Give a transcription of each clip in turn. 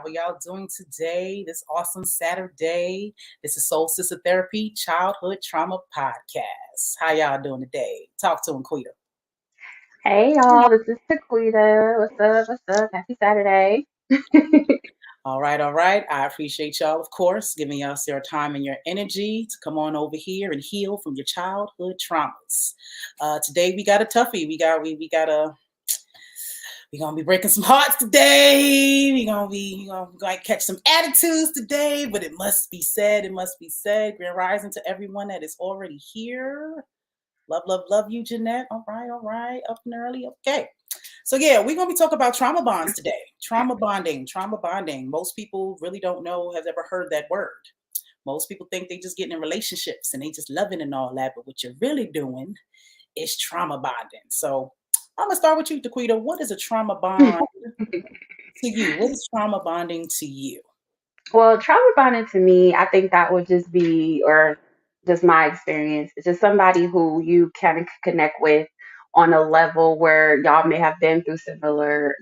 are y'all doing today? This awesome Saturday. This is SolSista Therapy Childhood Trauma Podcast. How y'all doing today? Talk to him, Quita. Hey y'all, this is Taquita. What's up? What's up? Happy Saturday. All right, all right. I appreciate y'all, of course, giving us your time and your energy to come on over here and heal from your childhood traumas. Today we got a toughie. We're gonna be breaking some hearts today. We're gonna catch some attitudes today, but it must be said. It must be said. Grand rising to everyone that is already here. Love, love, love you, Jeanette. All right, all right. Up and early. Okay. So yeah, we're gonna be talking about trauma bonds today. Trauma bonding, trauma bonding. Most people really don't know, has ever heard that word. Most people think they just getting in relationships and they just loving and all that, but what you're really doing is trauma bonding. So I'm gonna start with you, Daquita. What is a trauma bond to you? What is trauma bonding to you? Well, trauma bonding to me, I think that would just be, or just my experience, it's just somebody who you can connect with on a level where y'all may have been through similar,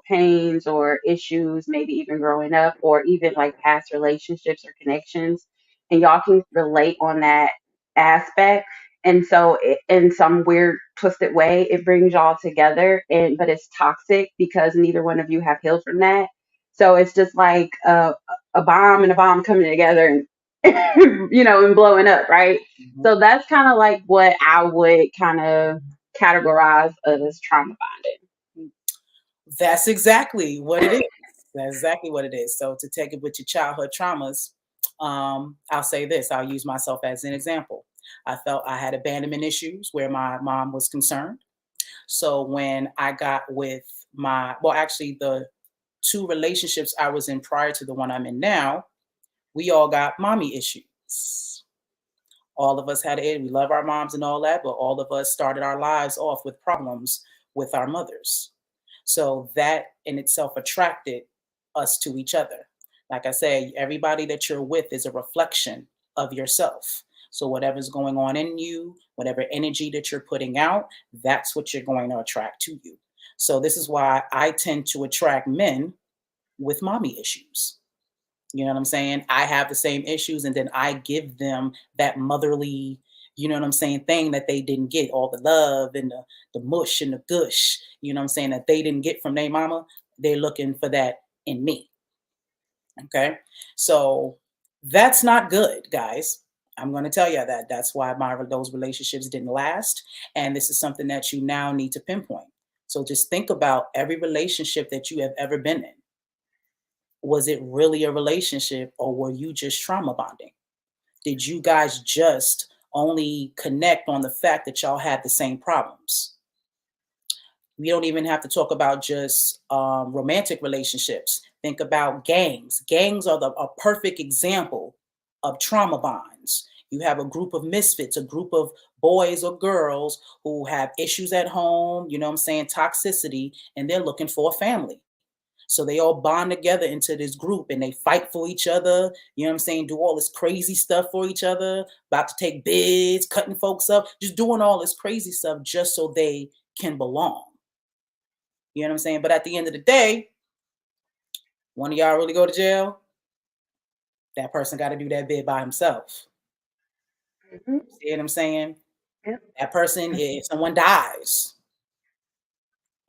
pains or issues, maybe even growing up, or even like past relationships or connections, and y'all can relate on that aspect. And so, in some weird, twisted way, it brings y'all together, and but it's toxic because neither one of you have healed from that. So it's just like a bomb and a bomb coming together and and blowing up, right? Mhm. So that's kind of like what I would kind of categorize as trauma That's exactly what it is. That's exactly what it is. So to take it with your childhood traumas, I'll say this. I'll use myself as an example. I felt I had abandonment issues where my mom was concerned. So when I got with actually the two relationships I was in prior to the one I'm in now, we all got mommy issues. All of us had it. We love our moms and all that, but all of us started our lives off with problems with our mothers. So that in itself attracted us to each other. Like I say, everybody that you're with is a reflection of yourself. So whatever's going on in you, whatever energy that you're putting out, that's what you're going to attract to you. So this is why I tend to attract men with mommy issues. You know what I'm saying? I have the same issues, and then I give them that motherly, you know what I'm saying, thing that they didn't get, all the love and the mush and the gush, you know what I'm saying, that they didn't get from their mama. They're looking for that in me. Okay. So that's not good, guys. I'm going to tell you that. That's why those relationships didn't last. And this is something that you now need to pinpoint. So just think about every relationship that you have ever been in. Was it really a relationship, or were you just trauma bonding? Did you guys just only connect on the fact that y'all had the same problems? We don't even have to talk about just romantic relationships. Think about gangs. Gangs are a perfect example of trauma bonds. You have a group of misfits, a group of boys or girls who have issues at home, you know what I'm saying, toxicity, and they're looking for a family. So they all bond together into this group and they fight for each other. You know what I'm saying? Do all this crazy stuff for each other, about to take bids, cutting folks up, just doing all this crazy stuff just so they can belong. You know what I'm saying? But at the end of the day, one of y'all really go to jail, that person got to do that bid by himself. bonding. See what I'm saying? Yep. That person, if someone dies,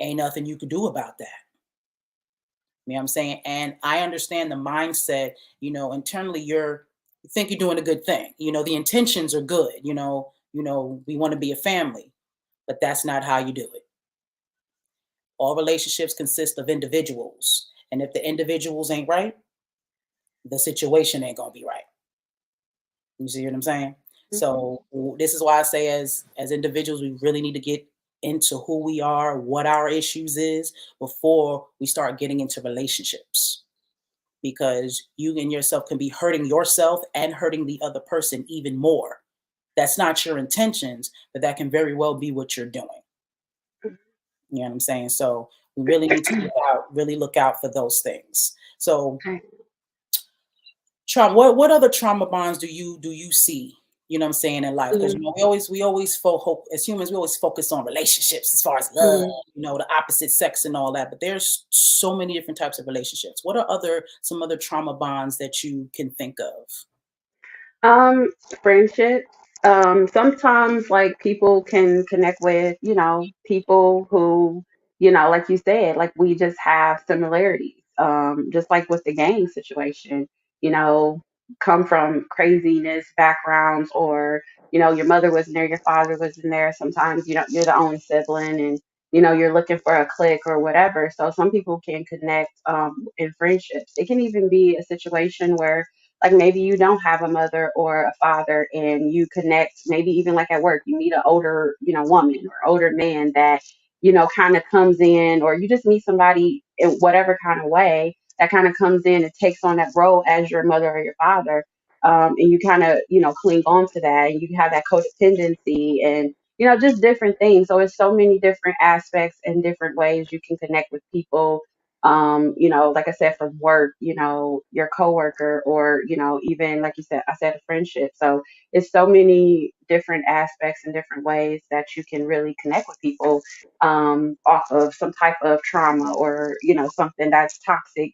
ain't nothing you could do about that. You know what I'm saying? And I understand the mindset, internally you think you're doing a good thing. The intentions are good, we want to be a family, but that's not how you do it. All relationships consist of individuals. And if the individuals ain't right, the situation ain't gonna be right. You see what I'm saying? Mhm. So this is why I say as individuals, we really need to get into who we are, what our issues is before we start getting into relationships. Because you and yourself can be hurting yourself and hurting the other person even more. That's not your intentions, but that can very well be what you're doing. You know what I'm saying? So we really need to really look out for those things. So Okay. trauma, what other trauma bonds do you see you know what I'm saying, in life. Because Mhm, you know, we always as humans, we always focus on relationships as far as love, mhm. you know, the opposite sex and all that. But there's so many different types of relationships. What are some other trauma bonds that you can think of? Um, Friendships. Sometimes like people can connect with, people who, like you said, like we just have similarities. Just like with the gang situation, you know, come from craziness backgrounds or, your mother wasn't there, your father wasn't there. Sometimes, you're the only sibling and you're looking for a clique or whatever. So some people can connect in friendships. It can even be a situation where like maybe you don't have a mother or a father and you connect, maybe even like at work you meet an older woman or older man that kind of comes in, or you just meet somebody in whatever kind of way that kind of comes in and takes on that role as your mother or your father. And you kind of cling on to that, and you have that codependency and just different things. So it's so many different aspects and different ways you can connect with people, like I said, from work, your coworker, or, even like you said, I said a friendship. So it's so many different aspects and different ways that you can really connect with people off of some type of trauma or, something that's toxic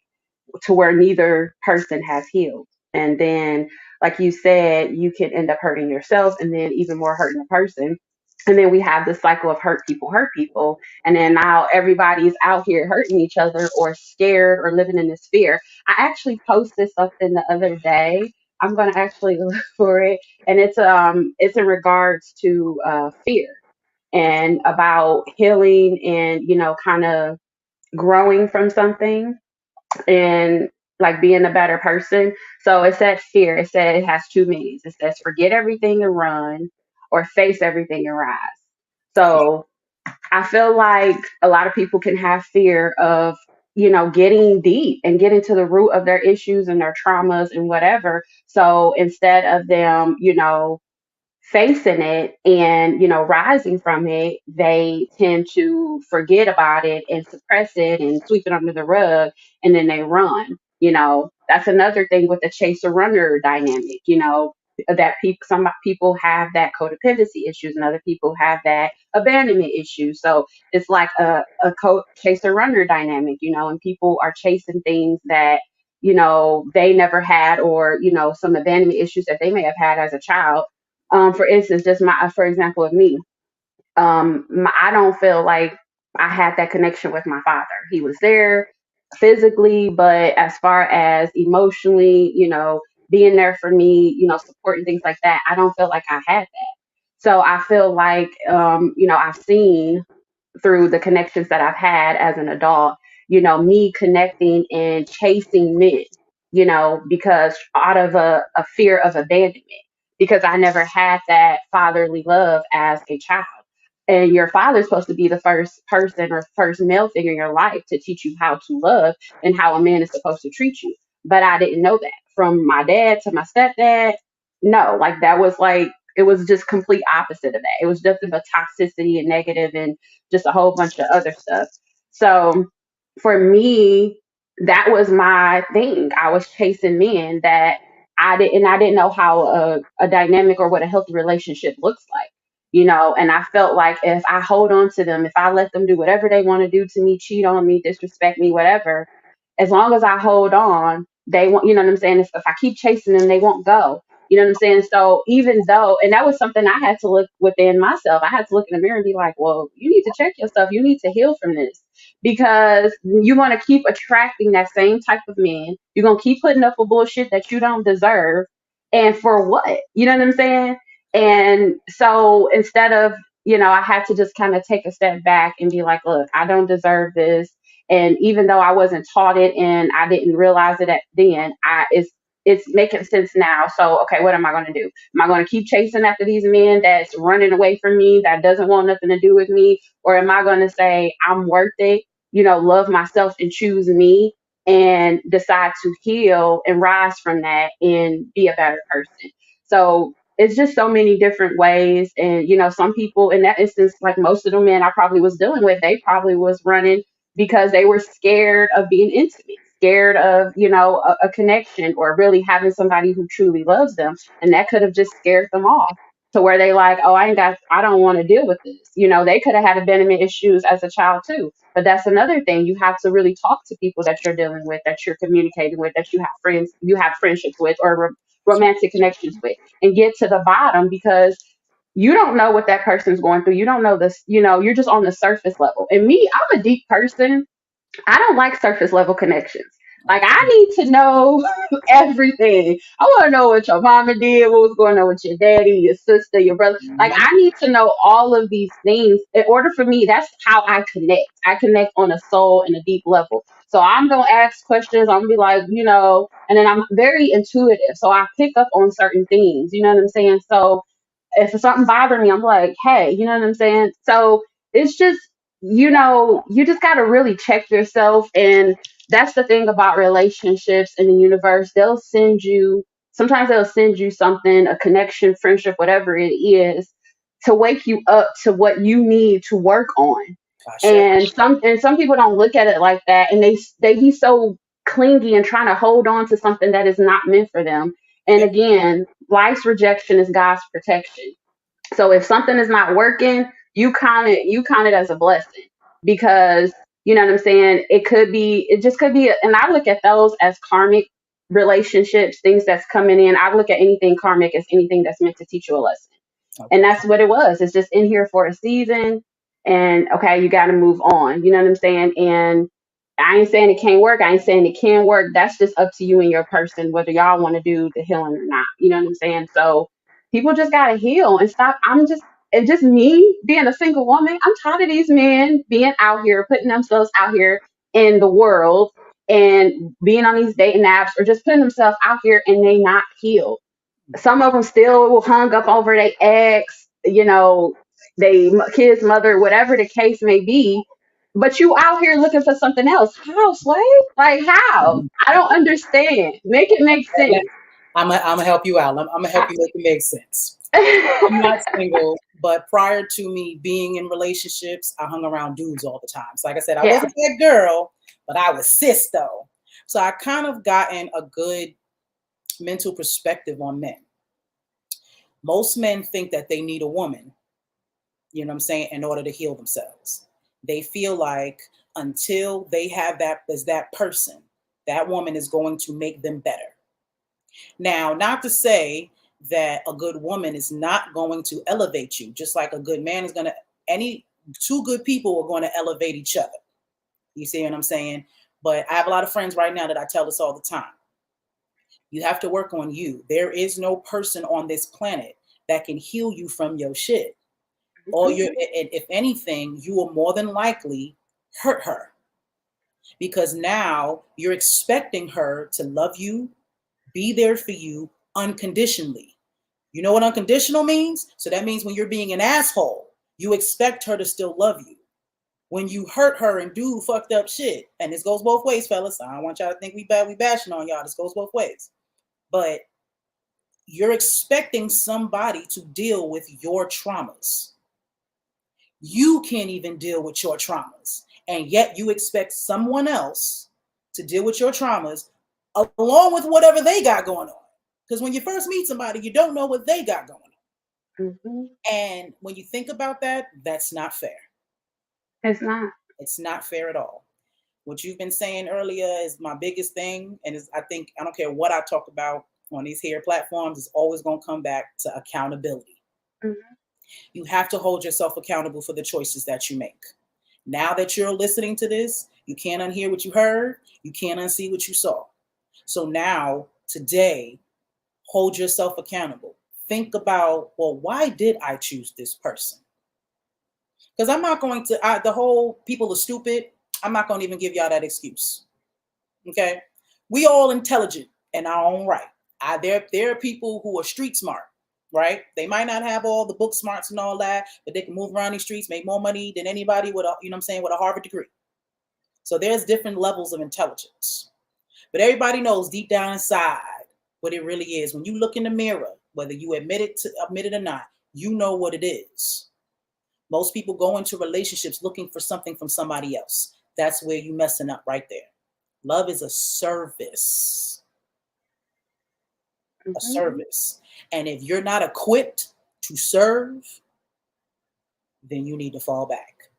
to where neither person has healed. And then, like you said, you can end up hurting yourself and then even more hurting the person. And then we have the cycle of hurt people. And then now everybody's out here hurting each other or scared or living in this fear. I actually posted something the other day. I'm gonna actually look for it. And it's in regards to fear and about healing and, kind of growing from something and like being a better person. So it said fear. It said it has two meanings. It says forget everything and run, or face everything and rise. So I feel like a lot of people can have fear of, getting deep and getting to the root of their issues and their traumas and whatever. So instead of them, facing it and rising from it, they tend to forget about it and suppress it and sweep it under the rug, and then they run. That's another thing with the chaser runner dynamic. That some people have that codependency issues and other people have that abandonment issues. So it's like a chaser runner dynamic, and people are chasing things that they never had, or some abandonment issues that they may have had as a child. For instance, just for example of me, I don't feel like I had that connection with my father. He was there physically, but as far as emotionally, being there for me, supporting things like that, I don't feel like I had that. So I feel like, I've seen through the connections that I've had as an adult, me connecting and chasing men, because out of a fear of abandonment, because I never had that fatherly love as a child. And your father's supposed to be the first person or first male figure in your life to teach you how to love and how a man is supposed to treat you. But I didn't know that from my dad to my stepdad. No, like that was like, it was just complete opposite of that. It was nothing but toxicity and negative and just a whole bunch of other stuff. So for me, that was my thing. I was chasing men that I didn't know how a dynamic or what a healthy relationship looks like. And I felt like if I hold on to them, if I let them do whatever they want to do to me, cheat on me, disrespect me, whatever, as long as I hold on, they won't, you know what I'm saying? If I keep chasing them, they won't go. You know what I'm saying? So even though, and that was something I had to look within myself, I had to look in the mirror and be like, well, you need to check yourself. You need to heal from this, because you want to keep attracting that same type of man. You're going to keep putting up with bullshit that you don't deserve. And for what? You know what I'm saying? And so instead of, I had to just kind of take a step back and be like, look, I don't deserve this. And even though I wasn't taught it and I didn't realize it at then, it's making sense now. So okay, what am I going to do? Am I going to keep chasing after these men that's running away from me, that doesn't want nothing to do with me, or am I going to say I'm worth it? Love myself and choose me and decide to heal and rise from that and be a better person. So it's just so many different ways. And, some people in that instance, like most of the men I probably was dealing with, they probably was running because they were scared of being intimate. scared of, a connection or really having somebody who truly loves them. And that could have just scared them off to where they like, oh, I don't want to deal with this. They could have had abandonment issues as a child too. But that's another thing. You have to really talk to people that you're dealing with, that you're communicating with, that you have friendships with, or romantic connections with, and get to the bottom, because you don't know what that person's going through. You don't know this, you're just on the surface level. And me, I'm a deep person. I don't like surface level connections. Like, I need to know everything. I want to know what your mama did, what was going on with your daddy, your sister, your brother. Like, I need to know all of these things in order for me. That's how I connect. I connect on a soul and a deep level. So I'm gonna ask questions. I'm gonna be like, and then I'm very intuitive. So I pick up on certain things. You know what I'm saying? So if something bothering me, I'm like, hey, you know what I'm saying? So it's just, you just got to really check yourself. And that's the thing about relationships in the universe. Sometimes they'll send you something, a connection, friendship, whatever it is, to wake you up to what you need to work on. Ashe. And some people don't look at it like that. And they be so clingy and trying to hold on to something that is not meant for them. And again, life's rejection is God's protection. So if something is not working, you count it as a blessing, because you know what I'm saying. It just could be, and I look at those as karmic relationships, things that's coming in. I look at anything karmic as anything that's meant to teach you a lesson, and Okay. that's what it was. It's just in here for a season, and okay, you got to move on. You know what I'm saying? And I ain't saying it can't work. I ain't saying it can work. That's just up to you and your person, whether y'all want to do the healing or not. You know what I'm saying? So people just gotta heal and stop. And just me being a single woman, I'm tired of these men being out here, putting themselves out here in the world and being on these dating apps, or just putting themselves out here and they not healed. Some of them still hung up over their ex, they kid's mother, whatever the case may be. But you out here looking for something else. How, Sway? Like, how? Mhm. I don't understand. Make it make sense. I'm gonna help you out. I'm gonna help I- you make it make sense. I'm not single, but prior to me being in relationships, I hung around dudes all the time. So like I said, I yeah. wasn't that girl, but I was cis though. So I kind of gotten a good mental perspective on men. Most men think that they need a woman, you know what I'm saying, in order to heal themselves. They feel like until they have that as that person, that woman is going to make them better. Now, not to say that a good woman is not going to elevate you, just like a good man is going to, any two good people are going to elevate each other. You see what I'm saying? But I have a lot of friends right now that I tell this all the time. You have to work on you. There is no person on this planet that can heal you from your shit. Or you're, if anything, you will more than likely hurt her, because now you're expecting her to love you, be there for you unconditionally. You know what unconditional means? So that means when you're being an asshole, you expect her to still love you. When you hurt her and do fucked up shit, and this goes both ways, fellas. I don't want y'all to think we bashing on y'all. This goes both ways. But you're expecting somebody to deal with your traumas. You can't even deal with your traumas. And yet you expect someone else to deal with your traumas along with whatever they got going on. Because when you first meet somebody, you don't know what they got going on. Hmm. And when you think about that, that's not fair. It's not. It's not fair at all. What you've been saying earlier is my biggest thing. And I think, I don't care what I talk about on these here platforms, it's always going to come back to accountability. Hmm. You have to hold yourself accountable for the choices that you make. Now that you're listening to this, you can't unhear what you heard, you can't unsee what you saw. So now, today, hold yourself accountable. Think about, well, why did I choose this person? Because I'm not going to, the whole people are stupid, I'm not going to even give y'all that excuse. Okay? We all intelligent in our own right. There are people who are street smart, right? They might not have all the book smarts and all that, but they can move around these streets, make more money than anybody with a, you know what I'm saying, with a Harvard degree. So there's different levels of intelligence. But everybody knows deep down inside what it really is. When you look in the mirror, whether you admit it or not, you know what it is. Most people go into relationships looking for something from somebody else. That's where you messing up right there. Love is a service, a Mhm. service. And if you're not equipped to serve, then you need to fall back.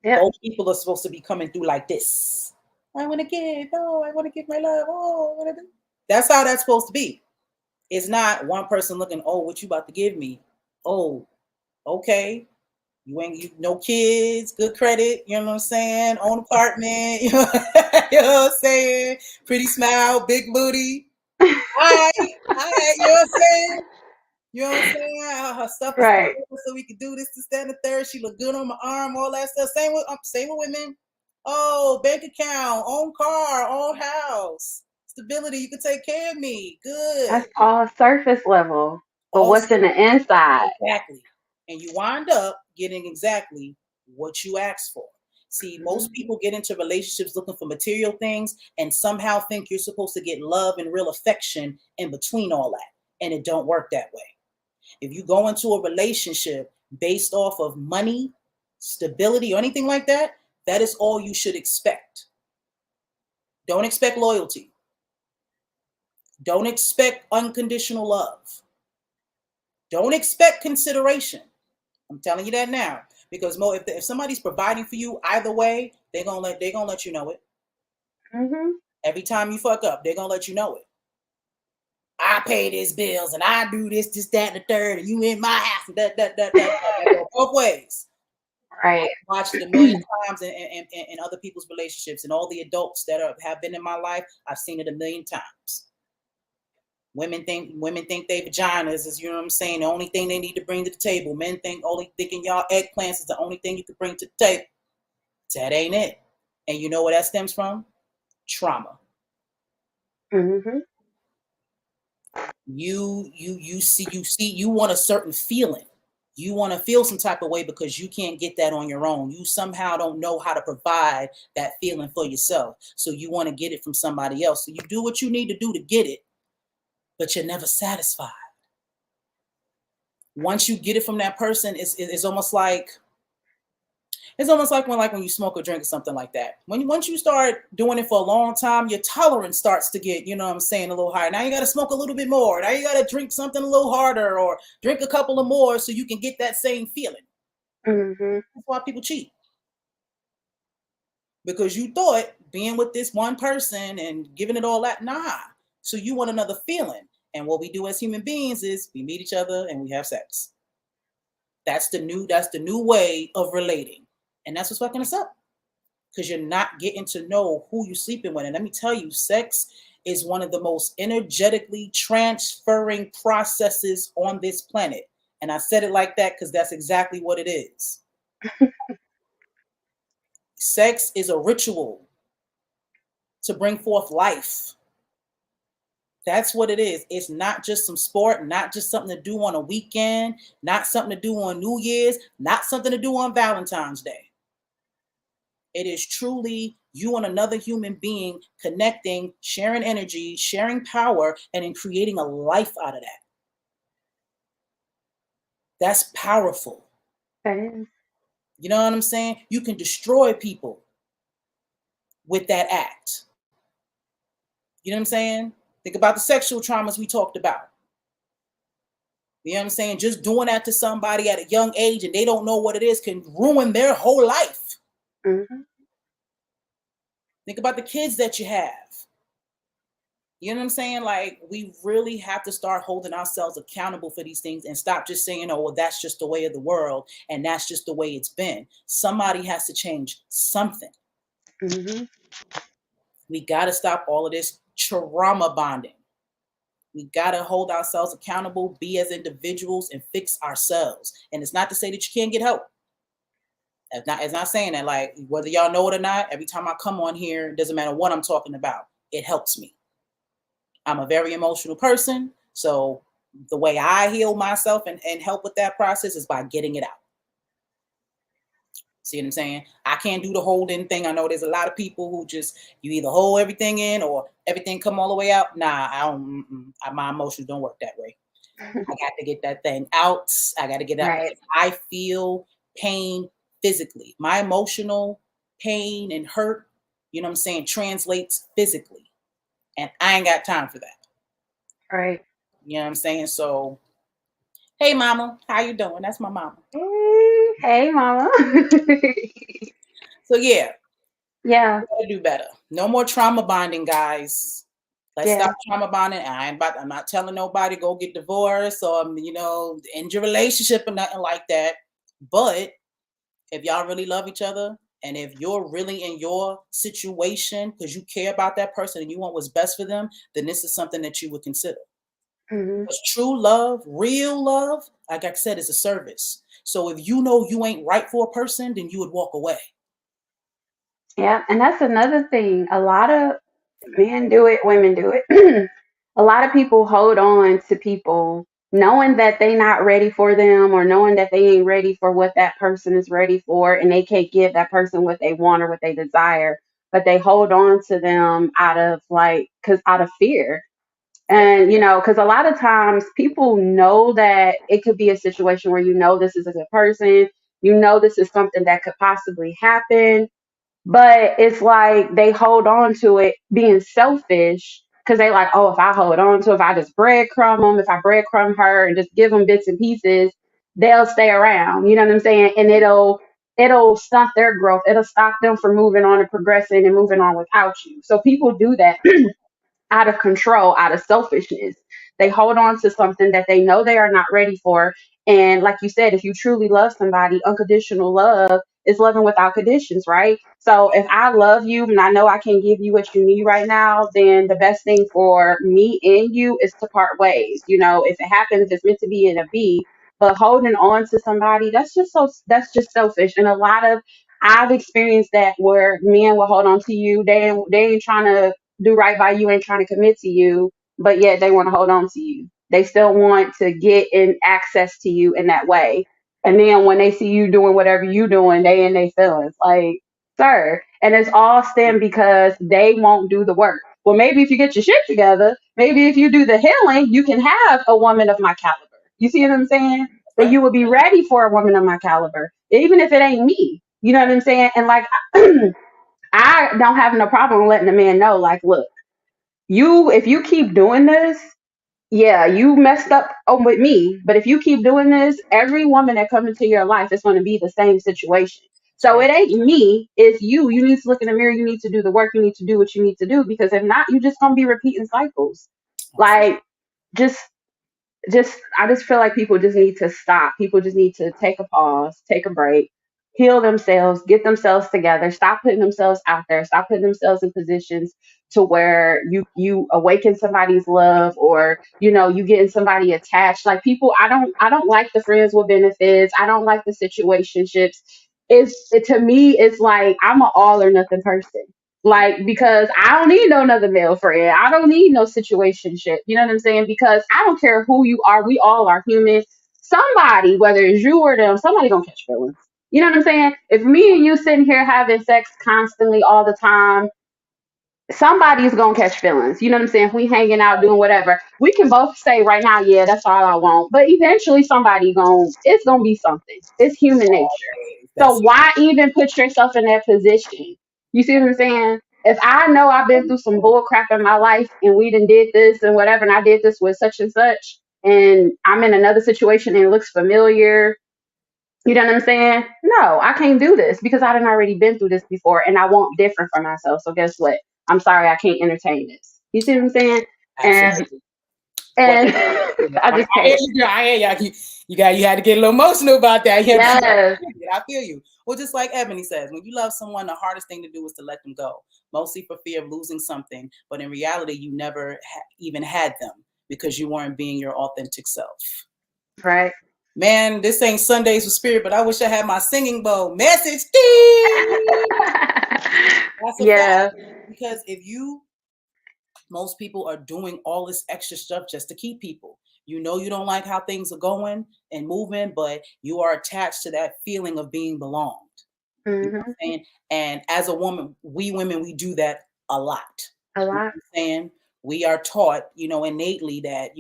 Yep. Both people are supposed to be coming through like this. I want to give. Oh, I want to give my love. Oh, I want to do. That's how that's supposed to be. It's not one person looking, oh, what you about to give me? Oh, okay. You no kids, good credit, you know what I'm saying? Own apartment, you know what I'm saying? Pretty smile, big booty. All right, you know what I'm saying? You know what I'm saying? Her stuff is Right. together so we could do this, this, that, and the third. She look good on my arm, all that stuff. Same with women. Oh, bank account, own car, own house, stability. You can take care of me. Good. That's all surface level. But All what's in the inside? exactly. And you wind up getting exactly what you asked for. See, most Mhm. people get into relationships looking for material things and somehow think you're supposed to get love and real affection in between all that. And it don't work that way. If you go into a relationship based off of money, stability, or anything like that, that is all you should expect. Don't expect loyalty. Don't expect unconditional love. Don't expect consideration. I'm telling you that now because if somebody's providing for you either way, they're gonna let you know it. Mhm. Every time you fuck up, they're gonna let you know it. I pay these bills and I do this, this, that, and the third, and you in my house. That go both ways. Right. I've watched it a million times in other people's relationships, and all the adults that have been in my life, I've seen it a million times. Women think they vaginas is, you know what I'm saying, the only thing they need to bring to the table. Men think only thinking y'all eggplants is the only thing you can bring to the table. That ain't it. And you know where that stems from? Trauma. Mhm. You want a certain feeling. You want to feel some type of way because you can't get that on your own. You somehow don't know how to provide that feeling for yourself. So you want to get it from somebody else. So you do what you need to do to get it, but you're never satisfied. Once you get it from that person, it's almost like when you smoke or drink or something like that. Once you start doing it for a long time, your tolerance starts to get, you know what I'm saying, a little higher. Now you got to smoke a little bit more. Now you got to drink something a little harder or drink a couple of more so you can get that same feeling. Mhm. That's why people cheat. Because you thought being with this one person and giving it all that, nah. So you want another feeling. And what we do as human beings is we meet each other and we have sex. That's the new way of relating. And that's what's fucking us up. Because you're not getting to know who you're sleeping with. And let me tell you, sex is one of the most energetically transferring processes on this planet. And I said it like that because that's exactly what it is. Sex is a ritual to bring forth life. That's what it is. It's not just some sport, not just something to do on a weekend, not something to do on New Year's, not something to do on Valentine's Day. It is truly you and another human being connecting, sharing energy, sharing power, and in creating a life out of that. That's powerful. That is. You know what I'm saying? You can destroy people with that act. You know what I'm saying? Think about the sexual traumas we talked about. You know what I'm saying? Just doing that to somebody at a young age and they don't know what it is can ruin their whole life. Mhm. Think about the kids that you have. You know what I'm saying? Like, we really have to start holding ourselves accountable for these things and stop just saying, oh, well, that's just the way of the world and that's just the way it's been. Somebody has to change something. Mhm. We got to stop all of this trauma bonding. We got to hold ourselves accountable, be as individuals, and fix ourselves. And it's not to say that you can't get help. It's not saying that, like, whether y'all know it or not, every time I come on here, it doesn't matter what I'm talking about, it helps me. I'm a very emotional person. So the way I heal myself and help with that process is by getting it out. See what I'm saying? I can't do the holding thing. I know there's a lot of people who just you either hold everything in or everything come all the way out. Nah, I don't. My emotions don't work that way. I got to get that thing out. I got to get it out Right. because I feel pain physically. My emotional pain and hurt. you know what I'm saying, translates physically. And I ain't got time for that. Right. You know what I'm saying? So, hey mama, how you doing? That's my mama. Hey, mama. So yeah, Yeah. we gotta do better. No more trauma bonding, guys. Let's stop Yeah. trauma bonding. I'm not telling nobody go get divorced or end your relationship or nothing like that. But if y'all really love each other and if you're really in your situation because you care about that person and you want what's best for them, then this is something that you would consider. Hmm. Because true love, real love, like I said, is a service. So if you know you ain't right for a person, then you would walk away. Yeah. And that's another thing. A lot of men do it, women do it. A lot of people hold on to people knowing that they not ready for them or knowing that they ain't ready for what that person is ready for and they can't give that person what they want or what they desire, but they hold on to them out of cuz out of fear. Yep. And cuz a lot of times people know that it could be a situation where this is a good person, this is something that could possibly happen, but it's like they hold on to it being selfish because they like, oh, if I hold on to it, if I just breadcrumb them, if I breadcrumb her and just give them bits and pieces, they'll stay around. You know what I'm saying? And it'll stunt their growth. It'll stop them from moving on and progressing and moving on without you. So people do that out of control, out of selfishness. They hold on to something that they know they are not ready for. And like you said, if you truly love somebody, unconditional love is loving without conditions, right? So if I love you and I know I can give you what you need right now, then the best thing for me and you is to part ways. If it happens, it's meant to be in a be. But holding on to somebody, that's just selfish. And I've experienced that where men will hold on to you. They ain't trying to do right by you, ain't trying to commit to you, but yet they want to hold on to you. They still want to get in access to you in that way. And then when they see you doing whatever you doing, they in their feelings. Like, sir. And it's all stem because they won't do the work. Well, maybe if you get your shit together, maybe if you do the healing, you can have a woman of my caliber. You see what I'm saying? That Right. you would be ready for a woman of my caliber, even if it ain't me. You know what I'm saying? And like I don't have no problem letting a man know, like, look, if you keep doing this, yeah, you messed up with me, but if you keep doing this, every woman that comes into your life is going to be the same situation. That's So right. it ain't me, it's you. You need to look in the mirror, you need to do the work, you need to do what you need to do, because if not, you're just going to be repeating cycles. Absolutely. Like, just I just feel like people just need to stop. People just need to take a pause, take a break, heal themselves, get themselves together, stop putting themselves out there, stop putting themselves in positions to where you awaken somebody's love, or you getting somebody attached. Like, people, I don't like the friends with benefits. I don't like the situationships. To me, it's like I'm an all or nothing person. Like, because I don't need no another male friend. I don't need no situationship. You know what I'm saying? Because I don't care who you are. We all are human. Somebody, whether it's you or them, somebody gonna catch feelings. You know what I'm saying? If me and you sitting here having sex constantly all the time, somebody's gonna catch feelings. You know what I'm saying? If we hanging out doing whatever, we can both say right now, yeah, that's all I want. But eventually it's gonna be something. It's human nature. Always. So That's why even put yourself in that position? You see what I'm saying? If I know I've been through some bull crap in my life and we done did this and whatever, and I did this with such and such, and I'm in another situation and it looks familiar, you know what I'm saying? No, I can't do this because I done already been through this before and I want different for myself. So guess what? I'm sorry, I can't entertain this. You see what I'm saying? And absolutely. Well, and I I just hear can't. you. Girl. I hear you. You had to get a little emotional about that. Yes. I feel you. Well, just like Ebony says, when you love someone, the hardest thing to do is to let them go, mostly for fear of losing something. But in reality, you never even had them because you weren't being your authentic self. Right. Man, this ain't Sundays with Spirit, but I wish I had my singing bowl. Message, Steve. That's a fact. Yeah. Because most people are doing all this extra stuff just to keep people. You don't like how things are going and moving, but you are attached to that feeling of being belonged. You know what Hmm. I'm saying? And as a woman, we women, we do that a lot. A You know lot. what I'm saying? We are taught, innately that,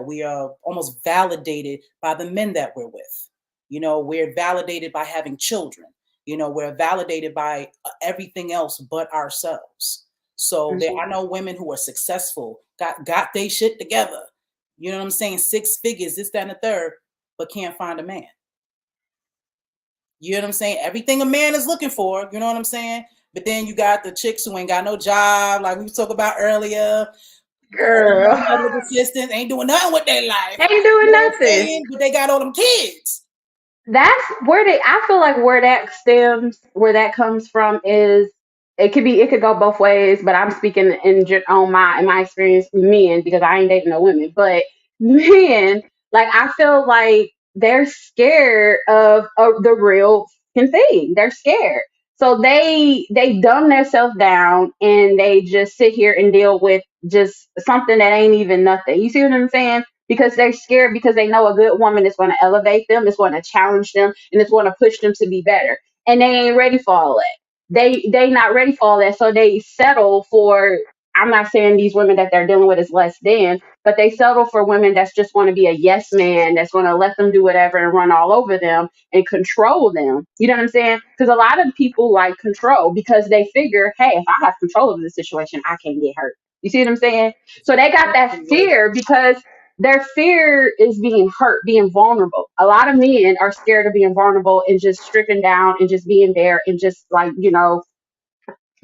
we are almost validated by the men that we're with. We're validated by having children. We're validated by everything else but ourselves. So there, Mhm. I know women who are successful, got their shit together. You know what I'm saying? 6 figures, this, that, and the third, but can't find a man. You know what I'm saying? Everything a man is looking for, you know what I'm saying? But then you got the chicks who ain't got no job, like we talked about earlier. Girl, Public assistants ain't doing nothing with their life. ain't You doing know what I'm nothing. saying? But they got all them kids. That's where they I feel like where that stems, where that comes from is it could go both ways, but I'm speaking on my experience with men because I ain't dating no women, but men, like I feel like they're scared of the real fucking thing. They're scared. So they dumb themselves down and they just sit here and deal with just something that ain't even nothing. You see what I'm saying? Because they're scared because they know a good woman is going to elevate them, it's going to challenge them, and it's going to push them to be better. And they ain't ready for all that. They not ready for all that, so they settle for. I'm not saying these women that they're dealing with is less than, but they settle for women that's just going to be a yes man, that's going to let them do whatever and run all over them and control them. You know what I'm saying? Because a lot of people like control because they figure, hey, if I have control of the situation, I can't get hurt. You see what I'm saying? So they got that fear because their fear is being hurt, being vulnerable. A lot of men are scared of being vulnerable and just stripping down and just being there and just like, you know,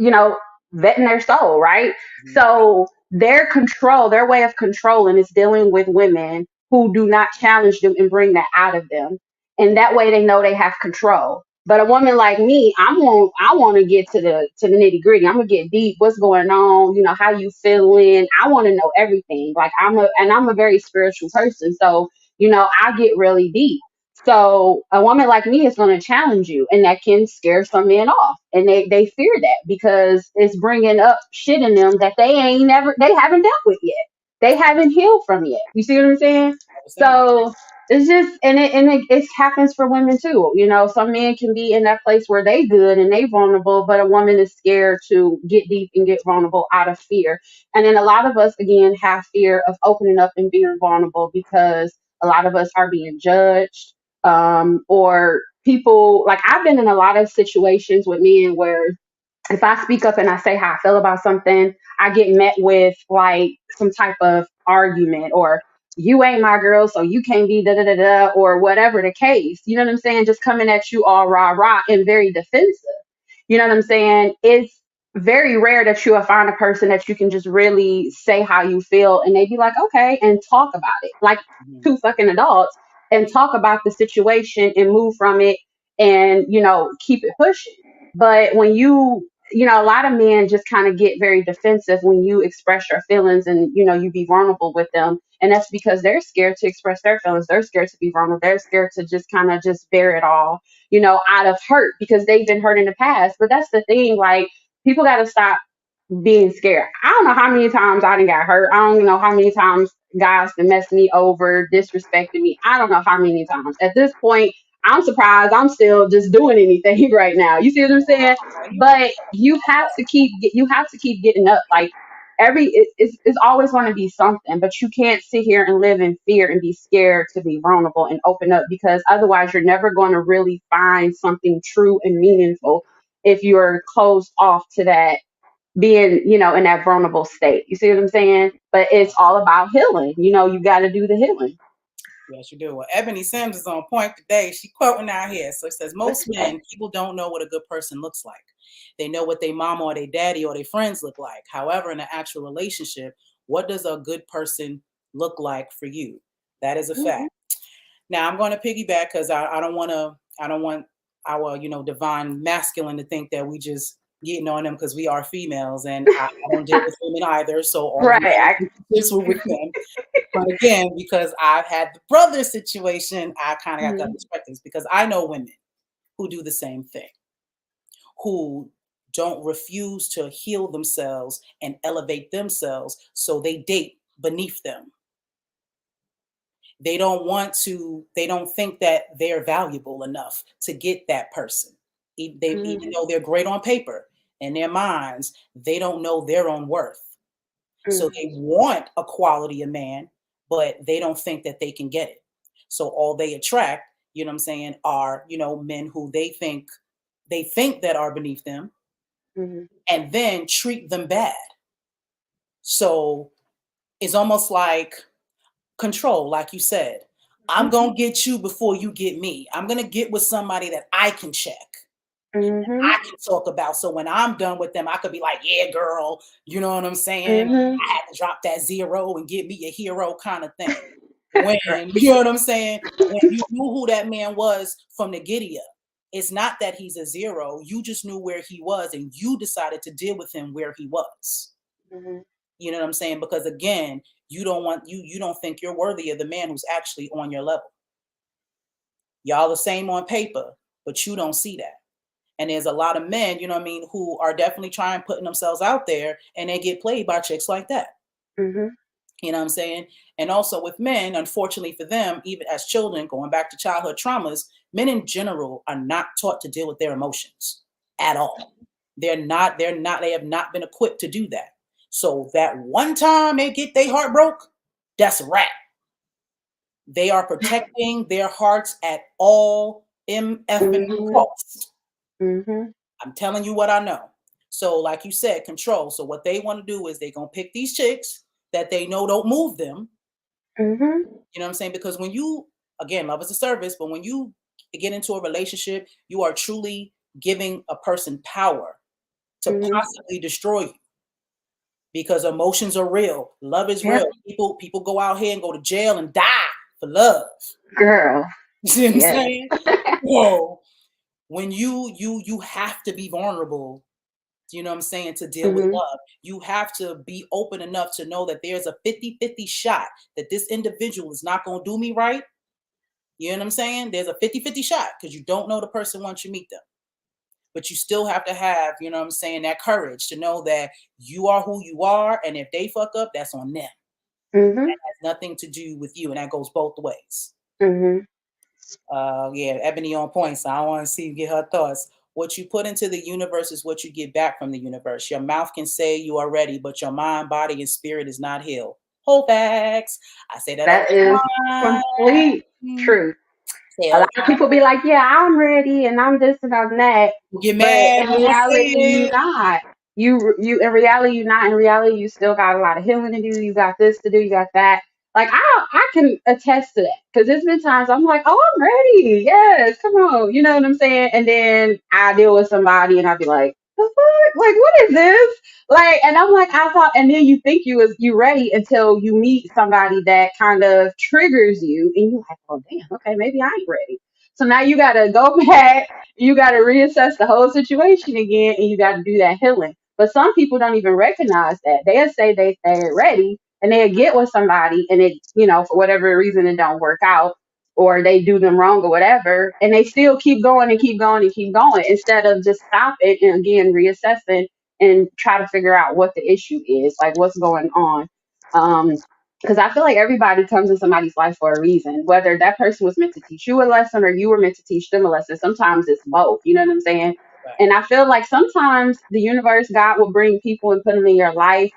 vetting their soul, right? Mhm. So their control, their way of controlling is dealing with women who do not challenge them and bring that out of them. And that way they know they have control. But a woman like me, I want to get to the nitty gritty. I'm gonna get deep. What's going on? How you feeling? I want to know everything. Like I'm a very spiritual person, so I get really deep. So a woman like me is going to challenge you, and that can scare some men off, and they fear that because it's bringing up shit in them that they haven't dealt with yet. They haven't healed from yet. You see what I'm saying? 100%. So it's just, it happens for women too. Some men can be in that place where they good and they vulnerable, but a woman is scared to get deep and get vulnerable out of fear. And then a lot of us again have fear of opening up and being vulnerable because a lot of us are being judged, or people like I've been in a lot of situations with men where if I speak up and I say how I feel about something, I get met with like some type of argument or you ain't my girl, so you can't be da da da da or whatever the case. You know what I'm saying? Just coming at you all rah rah and very defensive. You know what I'm saying? It's very rare that you'll find a person that you can just really say how you feel and they be like, okay, and talk about it. Like Mhm. two fucking adults and talk about the situation and move from it and, keep it pushing. But when a lot of men just kind of get very defensive when you express your feelings and, you be vulnerable with them. And that's because they're scared to express their feelings. They're scared to be vulnerable. They're scared to just kind of just bear it all, out of hurt because they've been hurt in the past. But that's the thing, like, people got to stop being scared. I don't know how many times I done got hurt. I don't know how many times guys that messed me over, disrespected me. I don't know how many times. At this point, I'm surprised I'm still just doing anything right now. You see what I'm saying? But you have to keep getting up. Like it's always going to be something, but you can't sit here and live in fear and be scared to be vulnerable and open up because otherwise you're never going to really find something true and meaningful if you're closed off to that being, in that vulnerable state. You see what I'm saying? But it's all about healing. You got to do the healing. Yes, you do. Well, Ebony Sims is on point today. She quoting out here. So it says, What's most that? men, people don't know what a good person looks like. They know what their mama or their daddy or their friends look like. However, in an actual relationship, what does a good person look like for you? That is a Mhm. fact. Now I'm going to piggyback because I don't want our, divine masculine to think that we just getting on them because we are females and I don't deal with women either. So all of Right. my relationships were with them. But again, because I've had the brother situation, I kind of got that Mhm. perspectives because I know women who do the same thing, who don't refuse to heal themselves and elevate themselves, so they date beneath them. They don't think that they're valuable enough to get that person. Even Mhm. though they're great on paper, in their minds, they don't know their own worth. So Mhm. they want a quality of man, but they don't think that they can get it. So all they attract, you know what I'm saying, are, men who they think they think that are beneath them, Mhm. and then treat them bad. So it's almost like control, like you said. I'm Mhm. gonna get you before you get me. I'm gonna get with somebody that I can check. Mhm. I can talk about. So when I'm done with them, I could be like, yeah, girl, you know what I'm saying? Mhm. I had to drop that zero and get me a hero kind of thing. When, you Right. know what I'm saying? When you knew who that man was from the giddy up. It's not that he's a zero. You just knew where he was and you decided to deal with him where he was. Mhm. You know what I'm saying? Because again, you don't think you're worthy of the man who's actually on your level. Y'all the same on paper, but you don't see that. And there's a lot of men, you know what I mean, who are definitely trying putting themselves out there and they get played by chicks like that. Mhm. You know what I'm saying? And also with men, unfortunately for them, even as children, going back to childhood traumas, men in general are not taught to deal with their emotions at all. They have not been equipped to do that. So that one time they get their heart broke, that's a wrap. They are protecting their hearts at all MFing Mhm. costs. Mhm. I'm telling you what I know. So, like you said, control. So, what they want to do is they're going to pick these chicks that they know don't move them. Mhm. You know what I'm saying? Because when you, again, love is a service, but when you get into a relationship, you are truly giving a person power to Mhm. possibly destroy you because emotions are real. Love is real. Yep. People go out here and go to jail and die for love. Girl. You see what I'm Yes. saying? Whoa. When you have to be vulnerable, you know what I'm saying, to deal with Mhm. love. You have to be open enough to know that there's a 50-50 shot that this individual is not going to do me right. You know what I'm saying? There's a 50-50 shot because you don't know the person once you meet them. But you still have to have, you know what I'm saying, that courage to know that you are who you are. And if they fuck up, that's on them. Mhm. That has nothing to do with you. And that goes both ways. Mhm. Yeah, Ebony on point. So I want to see get her thoughts. What you put into the universe is what you get back from the universe. Your mouth can say you are ready, but your mind, body, and spirit is not healed. Whole facts. I say that all That the is complete time. truth. Say A all lot the of time. people be like, "Yeah, I'm ready, and I'm this and I'm that," You get but mad in when I say reality, you it. not. You in reality, you not. In reality, you still got a lot of healing to do. You got this to do. You got that. Like I can attest to that because there's been times I'm like, "Oh, I'm ready. Yes, come on." You know what I'm saying? And then I deal with somebody, and I be like, "The fuck? Like, what is this?" Like, and I'm like, I thought, and then you think you ready until you meet somebody that kind of triggers you, and you're like, "Oh, damn. Okay, maybe I ain't ready." So now you gotta go back, you gotta reassess the whole situation again, and you gotta do that healing. But some people don't even recognize that. They'll say they're ready, and they'll get with somebody, and it, for whatever reason, it don't work out, or they do them wrong or whatever, and they still keep going and keep going and keep going instead of just stop it and again reassessing and try to figure out what the issue is, like what's going on. Because I feel like everybody comes in somebody's life for a reason, whether that person was meant to teach you a lesson or you were meant to teach them a lesson. Sometimes it's both, you know what I'm saying? Right. And I feel like sometimes the universe, God will bring people and put them in your life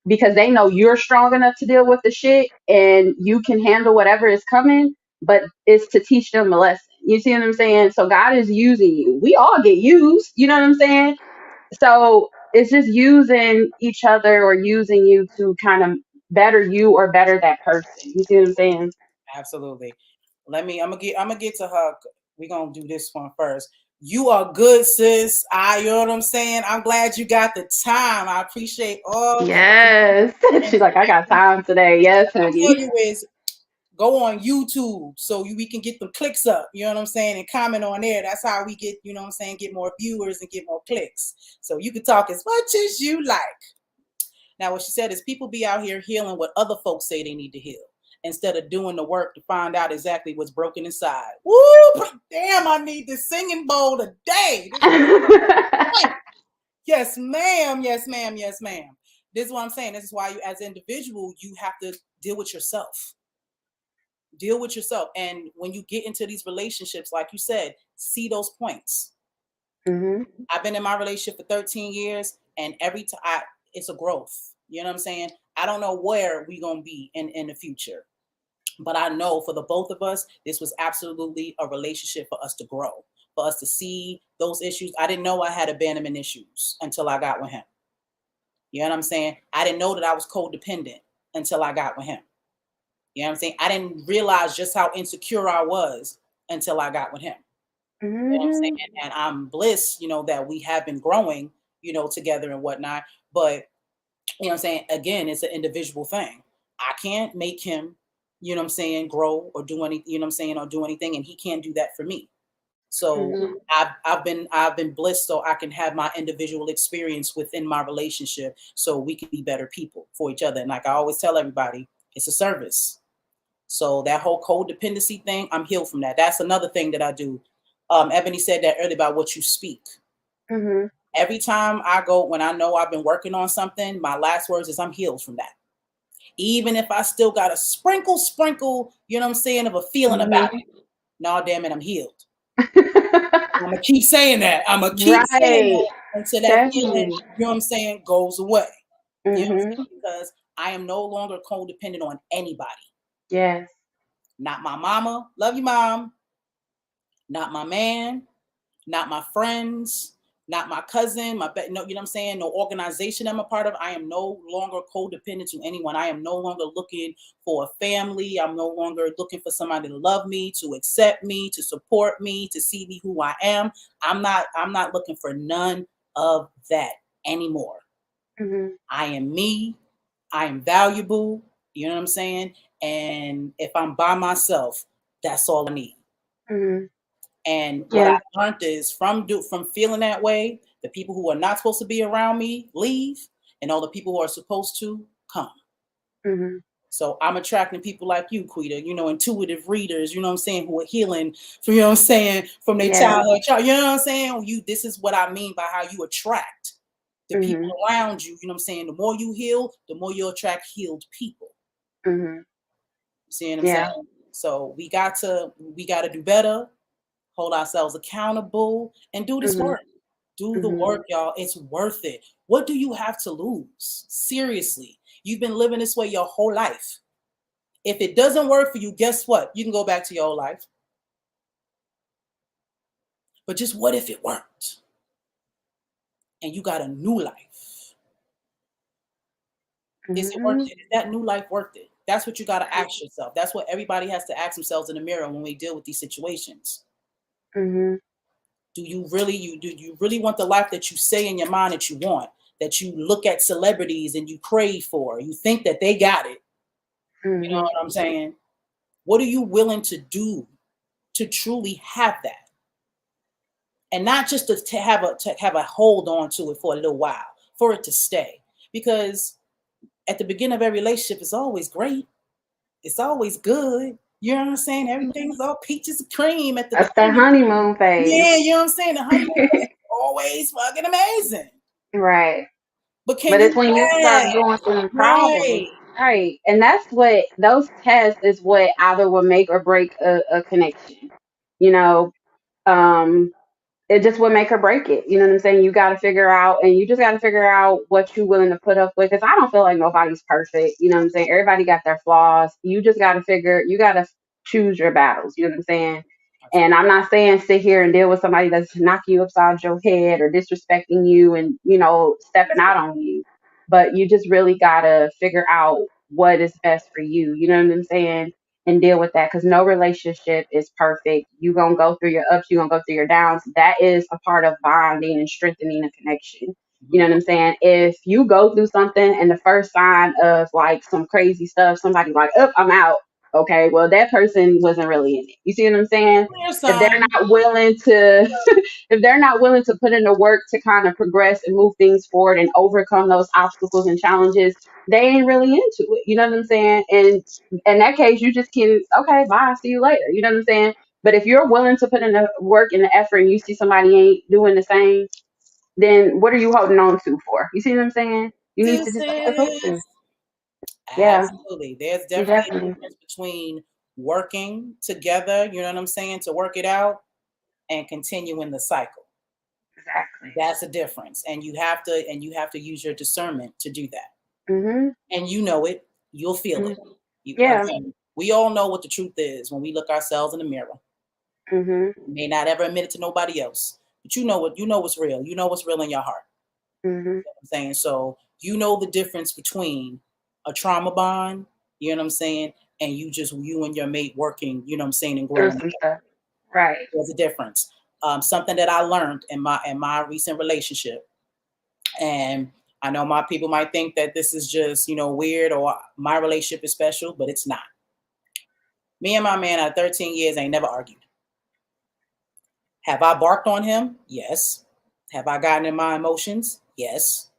because they know you're strong enough to deal with the shit and you can handle whatever is coming, but it's to teach them a lesson. You see what I'm saying? So God is using you. We all get used, you know what I'm saying? So it's just using each other or using you to kind of better you or better that person. You see what I'm saying? Absolutely. I'm gonna get to her. We're gonna do this one first. You are good, sis. You know what I'm saying? I'm glad you got the time. I appreciate all Yes. and She's like, I got time today. Yes, I tell honey. you is go on YouTube so we can get the clicks up, you know what I'm saying, and comment on there. That's how we get, you know what I'm saying, get more viewers and get more clicks. So you can talk as much as you like. Now, what she said is people be out here healing what other folks say they need to heal instead of doing the work to find out exactly what's broken inside. Woo! Damn, I need this singing bowl today. This is right. Yes, ma'am. Yes, ma'am. Yes, ma'am. This is what I'm saying. This is why you, as an individual, you have to deal with yourself. Deal with yourself. And when you get into these relationships, like you said, see those points. hmm I've been in my relationship for 13 years, and every time it's a growth. You know what I'm saying? I don't know where we're gonna be in the future, but I know for the both of us, this was absolutely a relationship for us to grow, for us to see those issues. I didn't know I had abandonment issues until I got with him. You know what I'm saying? I didn't know that I was codependent until I got with him. You know what I'm saying? I didn't realize just how insecure I was until I got with him. You know what I'm Mhm. saying? And I'm bliss, that we have been growing, together and whatnot. But you know what I'm saying? Again, it's an individual thing. I can't make him, grow or do any, or do anything, and he can't do that for me. So Mhm. I've been blessed so I can have my individual experience within my relationship so we can be better people for each other. And like I always tell everybody, it's a service. So that whole codependency thing, I'm healed from that. That's another thing that I do. Ebony said that earlier about what you speak. Mhm. Every time I go, when I know I've been working on something, my last words is I'm healed from that. Even if I still got a sprinkle, of a feeling about Mhm. it. No, damn it, I'm healed. I'm gonna keep saying that. I'm gonna keep saying Right. that until that feeling, Definitely. goes away. You know what I'm Mhm. saying? Because I am no longer codependent on anybody. Yes. Not my mama, love you, mom. Not my man, not my friends, not my cousin, no, you know what I'm saying? No organization I'm a part of. I am no longer codependent to anyone. I am no longer looking for a family. I'm no longer looking for somebody to love me, to accept me, to support me, to see me who I am. I'm not looking for none of that anymore. Mhm. I am me. I am valuable. You know what I'm saying? And if I'm by myself, that's all I need. Mhm. And what Yeah. I learned is from feeling that way, the people who are not supposed to be around me leave, and all the people who are supposed to come. Mhm. So I'm attracting people like you, Quita, intuitive readers, you know what I'm saying, who are healing from, you know what I'm saying, from their Yeah. childhood. You know what I'm saying? This is what I mean by how you attract the people Mhm. around you. You know what I'm saying? The more you heal, the more you attract healed people. Mhm. You see what I'm Yeah. saying? So we gotta do better, hold ourselves accountable, and do this Mhm. work. Do the Mhm. work, y'all. It's worth it. What do you have to lose? Seriously. You've been living this way your whole life. If it doesn't work for you, guess what? You can go back to your old life. But just what if it worked and you got a new life? Is it worth Mhm. it? Is that new life worth it? That's what you got to ask yourself. That's what everybody has to ask themselves in the mirror when we deal with these situations. Mhm. Do you really want the life that you say in your mind that you want, that you look at celebrities and you crave for? You think that they got it. You know Mhm. what I'm saying? What are you willing to do to truly have that? And not just to have a hold on to it for a little while, for it to stay. Because at the beginning of every relationship, it's always great. It's always good. You know what I'm saying? Everything's all peaches and cream at the That's that beginning. honeymoon phase. Yeah, you know what I'm saying? The honeymoon is always fucking amazing. Right. But can But it's you when you start last? going through the problems, Right. right? And that's what those tests is what either will make or break a connection. You know, um, it just would make or break it. You know what I'm saying? You got to figure out, and you just got to figure out what you're willing to put up with. Because I don't feel like nobody's perfect. You know what I'm saying? Everybody got their flaws. You just got to you got to choose your battles. You know what I'm saying? And Absolutely. I'm not saying sit here and deal with somebody that's knocking you upside your head or disrespecting you and, stepping out on you. But you just really got to figure out what is best for you. You know what I'm saying? And deal with that because no relationship is perfect. You're going to go through your ups, you're going to go through your downs. That is a part of bonding and strengthening a connection. You know Mhm. what I'm saying? If you go through something and the first sign of like some crazy stuff, somebody like, oh, I'm out. Okay, well, that person wasn't really in it. You see what I'm saying? Clear If they're sign. not willing to, if they're not willing to put in the work to kind of progress and move things forward and overcome those obstacles and challenges, they ain't really into it. You know what I'm saying? And in that case, you just can, okay, bye, see you later. You know what I'm saying? But if you're willing to put in the work and the effort and you see somebody ain't doing the same, then what are you holding on to for? You see what I'm saying? You need to This just let it go. is Yeah, absolutely. There's you definitely a definitely. difference between working together, you know what I'm saying, to work it out and continuing the cycle. Exactly. That's a difference. And you have to use your discernment to do that. Mhm. And you know it. You'll feel it. Mhm. You Yeah. again, we all know what the truth is when we look ourselves in the mirror. Mhm. You may not ever admit it to nobody else, but you know what's real. You know what's real in your heart. Mhm. You know what I'm saying? So you know the difference between a trauma bond, you know what I'm saying, and you and your mate working, you know what I'm saying, and Through growing. some stuff. Right. There's a difference. Something that I learned in my recent relationship, and I know my people might think that this is just weird or my relationship is special, but it's not. Me and my man at 13 years ain't never argued. Have I barked on him? Yes. Have I gotten in my emotions? Yes.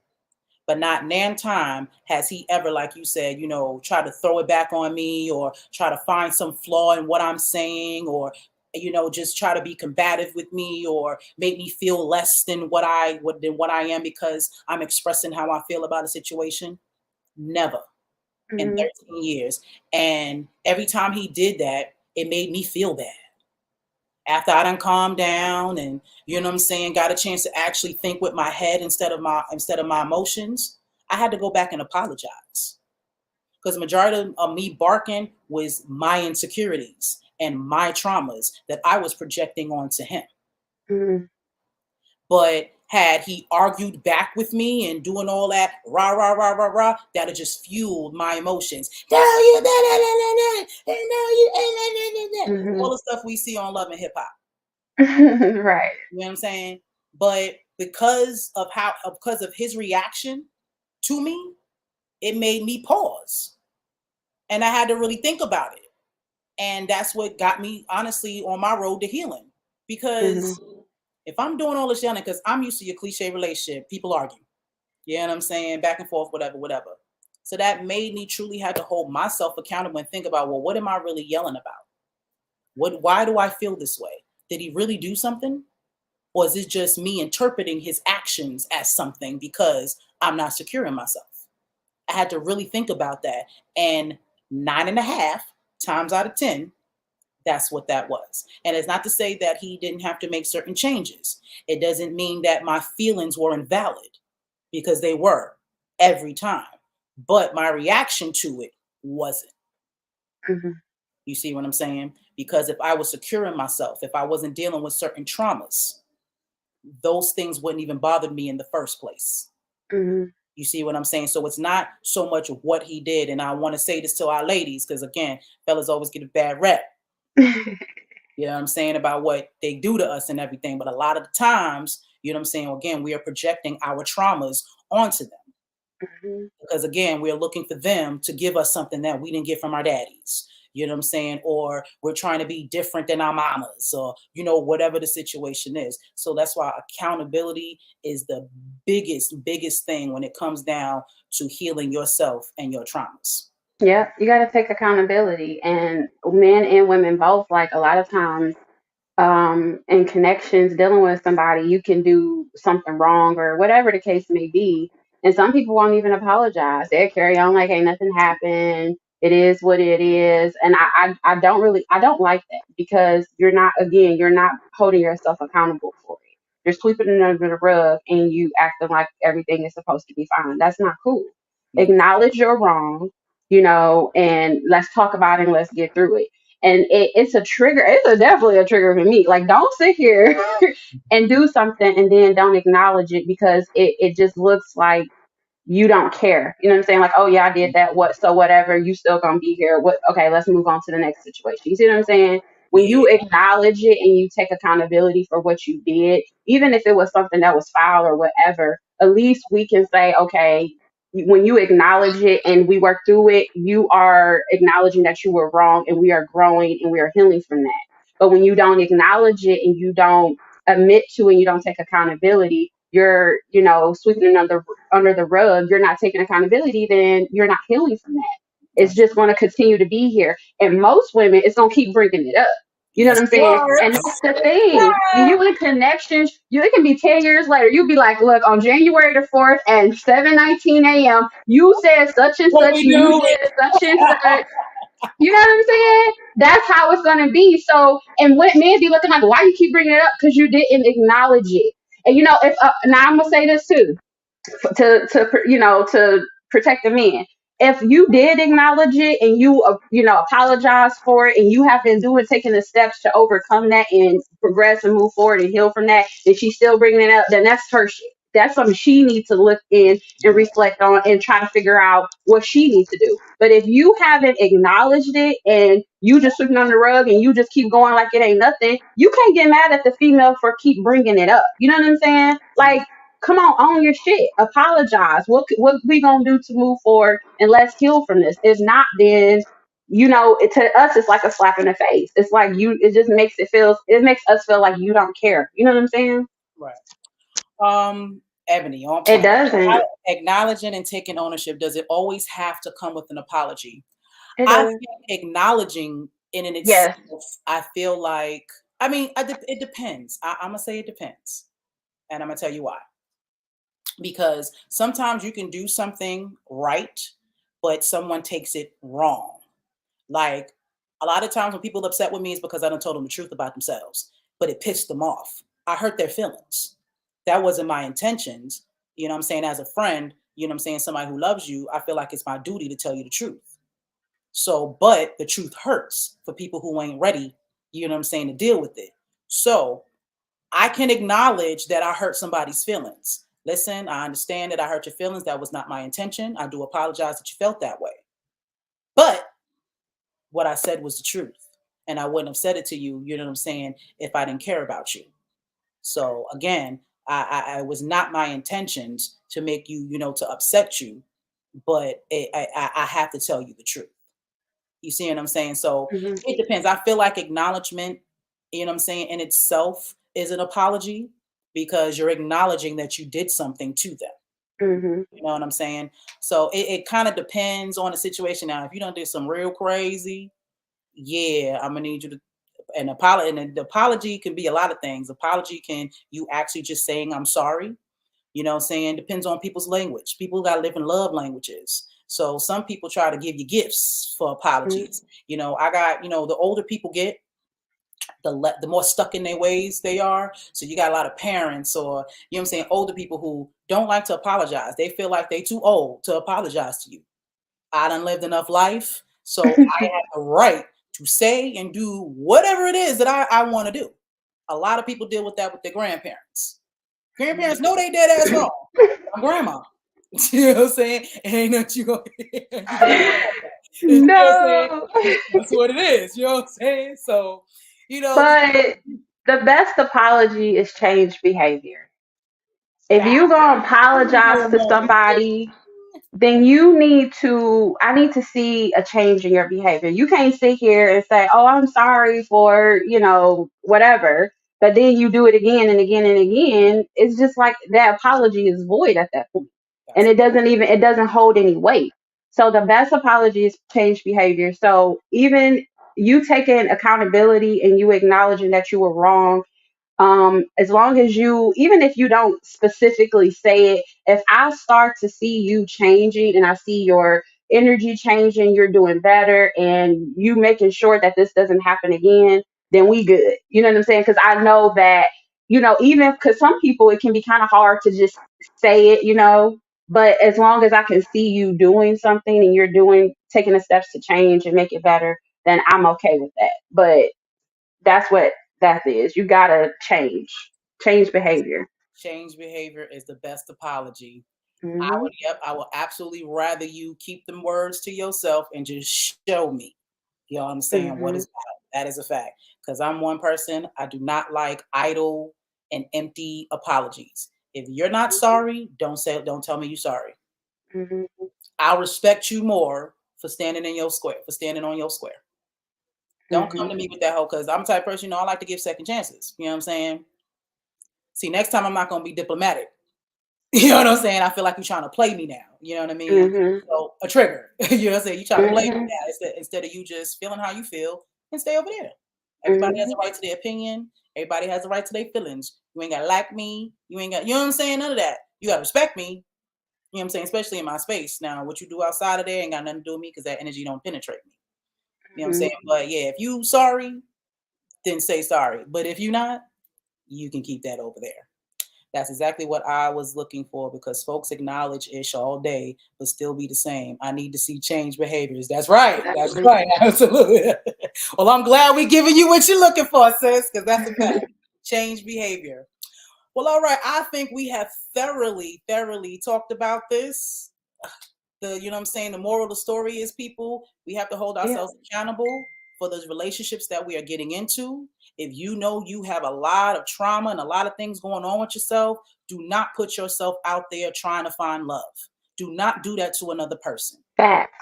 But not nan time has he ever, like you said, try to throw it back on me or try to find some flaw in what I'm saying or just try to be combative with me or make me feel less than what I am because I'm expressing how I feel about a situation. Never in Mhm. 13 years. And every time he did that, it made me feel bad. After I done calmed down and got a chance to actually think with my head instead of my emotions, I had to go back and apologize. Because the majority of me barking was my insecurities and my traumas that I was projecting onto him. Mhm. But had he argued back with me and doing all that rah rah rah rah rah, that had just fueled my emotions. No, you da, da, da, da, da, and no, you all Mhm. the stuff we see on Love and Hip Hop. Right. You know what I'm saying? But because of his reaction to me, it made me pause. And I had to really think about it. And that's what got me honestly on my road to healing. Because Mhm. if I'm doing all this yelling, because I'm used to your cliche relationship, people argue. You know what I'm saying? Back and forth, whatever, whatever. So that made me truly have to hold myself accountable and think about, well, what am I really yelling about? Why do I feel this way? Did he really do something? Or is it just me interpreting his actions as something because I'm not secure in myself? I had to really think about that. And 9.5 times out of 10, that's what that was. And it's not to say that he didn't have to make certain changes. It doesn't mean that my feelings were invalid because they were every time. But my reaction to it wasn't. Mhm. You see what I'm saying? Because if I was secure in myself, if I wasn't dealing with certain traumas, those things wouldn't even bother me in the first place. Mhm. You see what I'm saying? So it's not so much of what he did. And I want to say this to our ladies, because again, fellas always get a bad rep. You know what I'm saying? About what they do to us and everything. But a lot of the times, you know what I'm saying? Again, we are projecting our traumas onto them. Mhm. Because again, we're looking for them to give us something that we didn't get from our daddies. You know what I'm saying? Or we're trying to be different than our mamas, or whatever the situation is. So that's why accountability is the biggest thing when it comes down to healing yourself and your traumas. Yeah, you got to take accountability, and men and women both. Like a lot of times, in connections, dealing with somebody, you can do something wrong or whatever the case may be. And some people won't even apologize. They'll carry on like ain't nothing happened. It is what it is. And I don't really, I don't like that because you're not, again, you're not holding yourself accountable for it. You're sweeping it under the rug and you acting like everything is supposed to be fine. That's not cool. No. Acknowledge you're wrong, and let's talk about it and let's get through it. And it's a trigger. Definitely a trigger for me. Like, don't sit here and do something and then don't acknowledge it because it just looks like you don't care. You know what I'm saying? Like, oh yeah, I did that. What? So whatever. You still gonna be here. What? Okay, let's move on to the next situation. You see what I'm saying? When Yeah. you acknowledge it and you take accountability for what you did, even if it was something that was foul or whatever, at least we can say, okay, when you acknowledge it and we work through it, you are acknowledging that you were wrong and we are growing and we are healing from that. But when you don't acknowledge it and you don't admit to it and you don't take accountability, you're, sweeping it under the rug, you're not taking accountability, then you're not healing from that. It's That's just going to continue to be here. And most women, it's going to keep bringing it up. You know yes, what I'm you saying? are. And that's the thing. When you in connections, it can be 10 years later. You'll be like, look, on January the 4th at 7:19 a.m., you said such and What such, we and you do? did such and such. You know what I'm saying? That's how it's going to be. So, and what men be looking like, why you keep bringing it up? Because you didn't acknowledge it. And, if, now I'm going to say this too to protect the men. if you did acknowledge it and you apologize for it and you have been doing taking the steps to overcome that and progress and move forward and heal from that, and she's still bringing it up, then that's her shit. That's something she needs to look in and reflect on and try to figure out what she needs to do. But if you haven't acknowledged it and you just sweeping on the rug and you just keep going like it ain't nothing, you can't get mad at the female for keep bringing it up. You know what I'm saying? Like, come on, own your shit. Apologize. What we gonna do to move forward and let's heal from this? If not, then to us it's like a slap in the face. It's like it just makes us feel like you don't care. You know what I'm saying? Right. Ebony, on It point. doesn't. Acknowledging and taking ownership, does it always have to come with an apology? It I doesn't. think acknowledging in and Yes. itself, I feel like, I mean, it depends. I'm gonna say it depends, and I'm gonna tell you why. Because sometimes you can do something right, but someone takes it wrong. Like a lot of times when people are upset with me, it's because I don't told them the truth about themselves, but it pissed them off. I hurt their feelings. That wasn't my intentions. You know what I'm saying? As a friend, you know what I'm saying? Somebody who loves you, I feel like it's my duty to tell you the truth. So, but the truth hurts for people who ain't ready, you know what I'm saying, to deal with it. So I can acknowledge that I hurt somebody's feelings. Listen, I understand that I hurt your feelings. That was not my intention. I do apologize that you felt that way. But what I said was the truth. And I wouldn't have said it to you, you know what I'm saying, if I didn't care about you. So again, I was not my intentions to make you, to upset you, but I have to tell you the truth. You see what I'm saying? So Mhm. it depends. I feel like acknowledgement, you know what I'm saying, in itself is an apology because you're acknowledging that you did something to them. Mhm. You know what I'm saying? So it kind of depends on the situation. Now, if you don't do some real crazy, yeah, I'm gonna need you to an apology. And the apology can be a lot of things. Apology can you actually just saying I'm sorry. You know what I'm saying? Depends on people's language. People got to live in love languages. So some people try to give you gifts for Mhm. apologies. I got, the older people get, the more stuck in their ways they are. So you got a lot of parents or, you know what I'm saying, older people who don't like to apologize. They feel like they too old to apologize to you. I done lived enough life. So I have the right to say and do whatever it is that I want to do. A lot of people deal with that with their grandparents. Grandparents know they dead ass wrong. My grandma. You know what I'm saying? Ain't nothing you gonna do about that. You know what I'm saying? No. That's what it is. You know what I'm saying? So, just But the best apology is change behavior. If that. you gonna apologize No, to no. somebody, then I need to see a change in your behavior. You can't sit here and say, "Oh, I'm sorry for, whatever," but then you do it again and again and again. It's just like that apology is void at that point. And That's a fact. it doesn't hold any weight. So the best apology is change behavior. So even you taking accountability and you acknowledging that you were wrong, as long as even if you don't specifically say it, if I start to see you changing and I see your energy changing, you're doing better and you making sure that this doesn't happen again, then we good. You know what I'm saying? Because I know that, even because some people it can be kind of hard to just say it, but as long as I can see you doing something and you're taking the steps to change and make it better, then I'm okay with that. But that's what that is. You gotta change behavior. Change behavior is the best apology. Mhm. I will absolutely rather you keep them words to yourself and just show me. You know what I'm saying? What Mhm. is that? That is a fact. Because I'm one person, I do not like idle and empty apologies. If you're not sorry, don't tell me you're sorry. Mhm. I'll respect you more for standing in your square, for standing on your square. Don't come Mhm. to me with that whole because I'm the type of person, I like to give second chances. You know what I'm saying? See, next time I'm not gonna be diplomatic. You know what I'm saying? I feel like you're trying to play me now. You know what I mean? Mhm. So a trigger. You know what I'm saying? You try to play me Mhm. now instead of you just feeling how you feel and stay over there. Everybody has Mhm. a right to their opinion. Everybody has a right to their feelings. You ain't gotta like me. You ain't got, you know what I'm saying? None of that. You gotta respect me. You know what I'm saying? Especially in my space. Now, what you do outside of there ain't got nothing to do with me because that energy don't penetrate me. You know what I'm saying? Mhm. But yeah, if you sorry, then say sorry. But if you not, you can keep that over there. That's exactly what I was looking for because folks acknowledge ish all day, but still be the same. I need to see change behaviors. That's right. That's Exactly. right. Absolutely. Well, I'm glad we're giving you what you're looking for, sis, because that's a fact. Change behavior. Well, all right. I think we have thoroughly talked about this. You know what I'm saying? The moral of the story is, people, we have to hold Yeah. ourselves accountable for those relationships that we are getting into. If you know you have a lot of trauma and a lot of things going on with yourself, do not put yourself out there trying to find love. Do not do that to another person. Facts.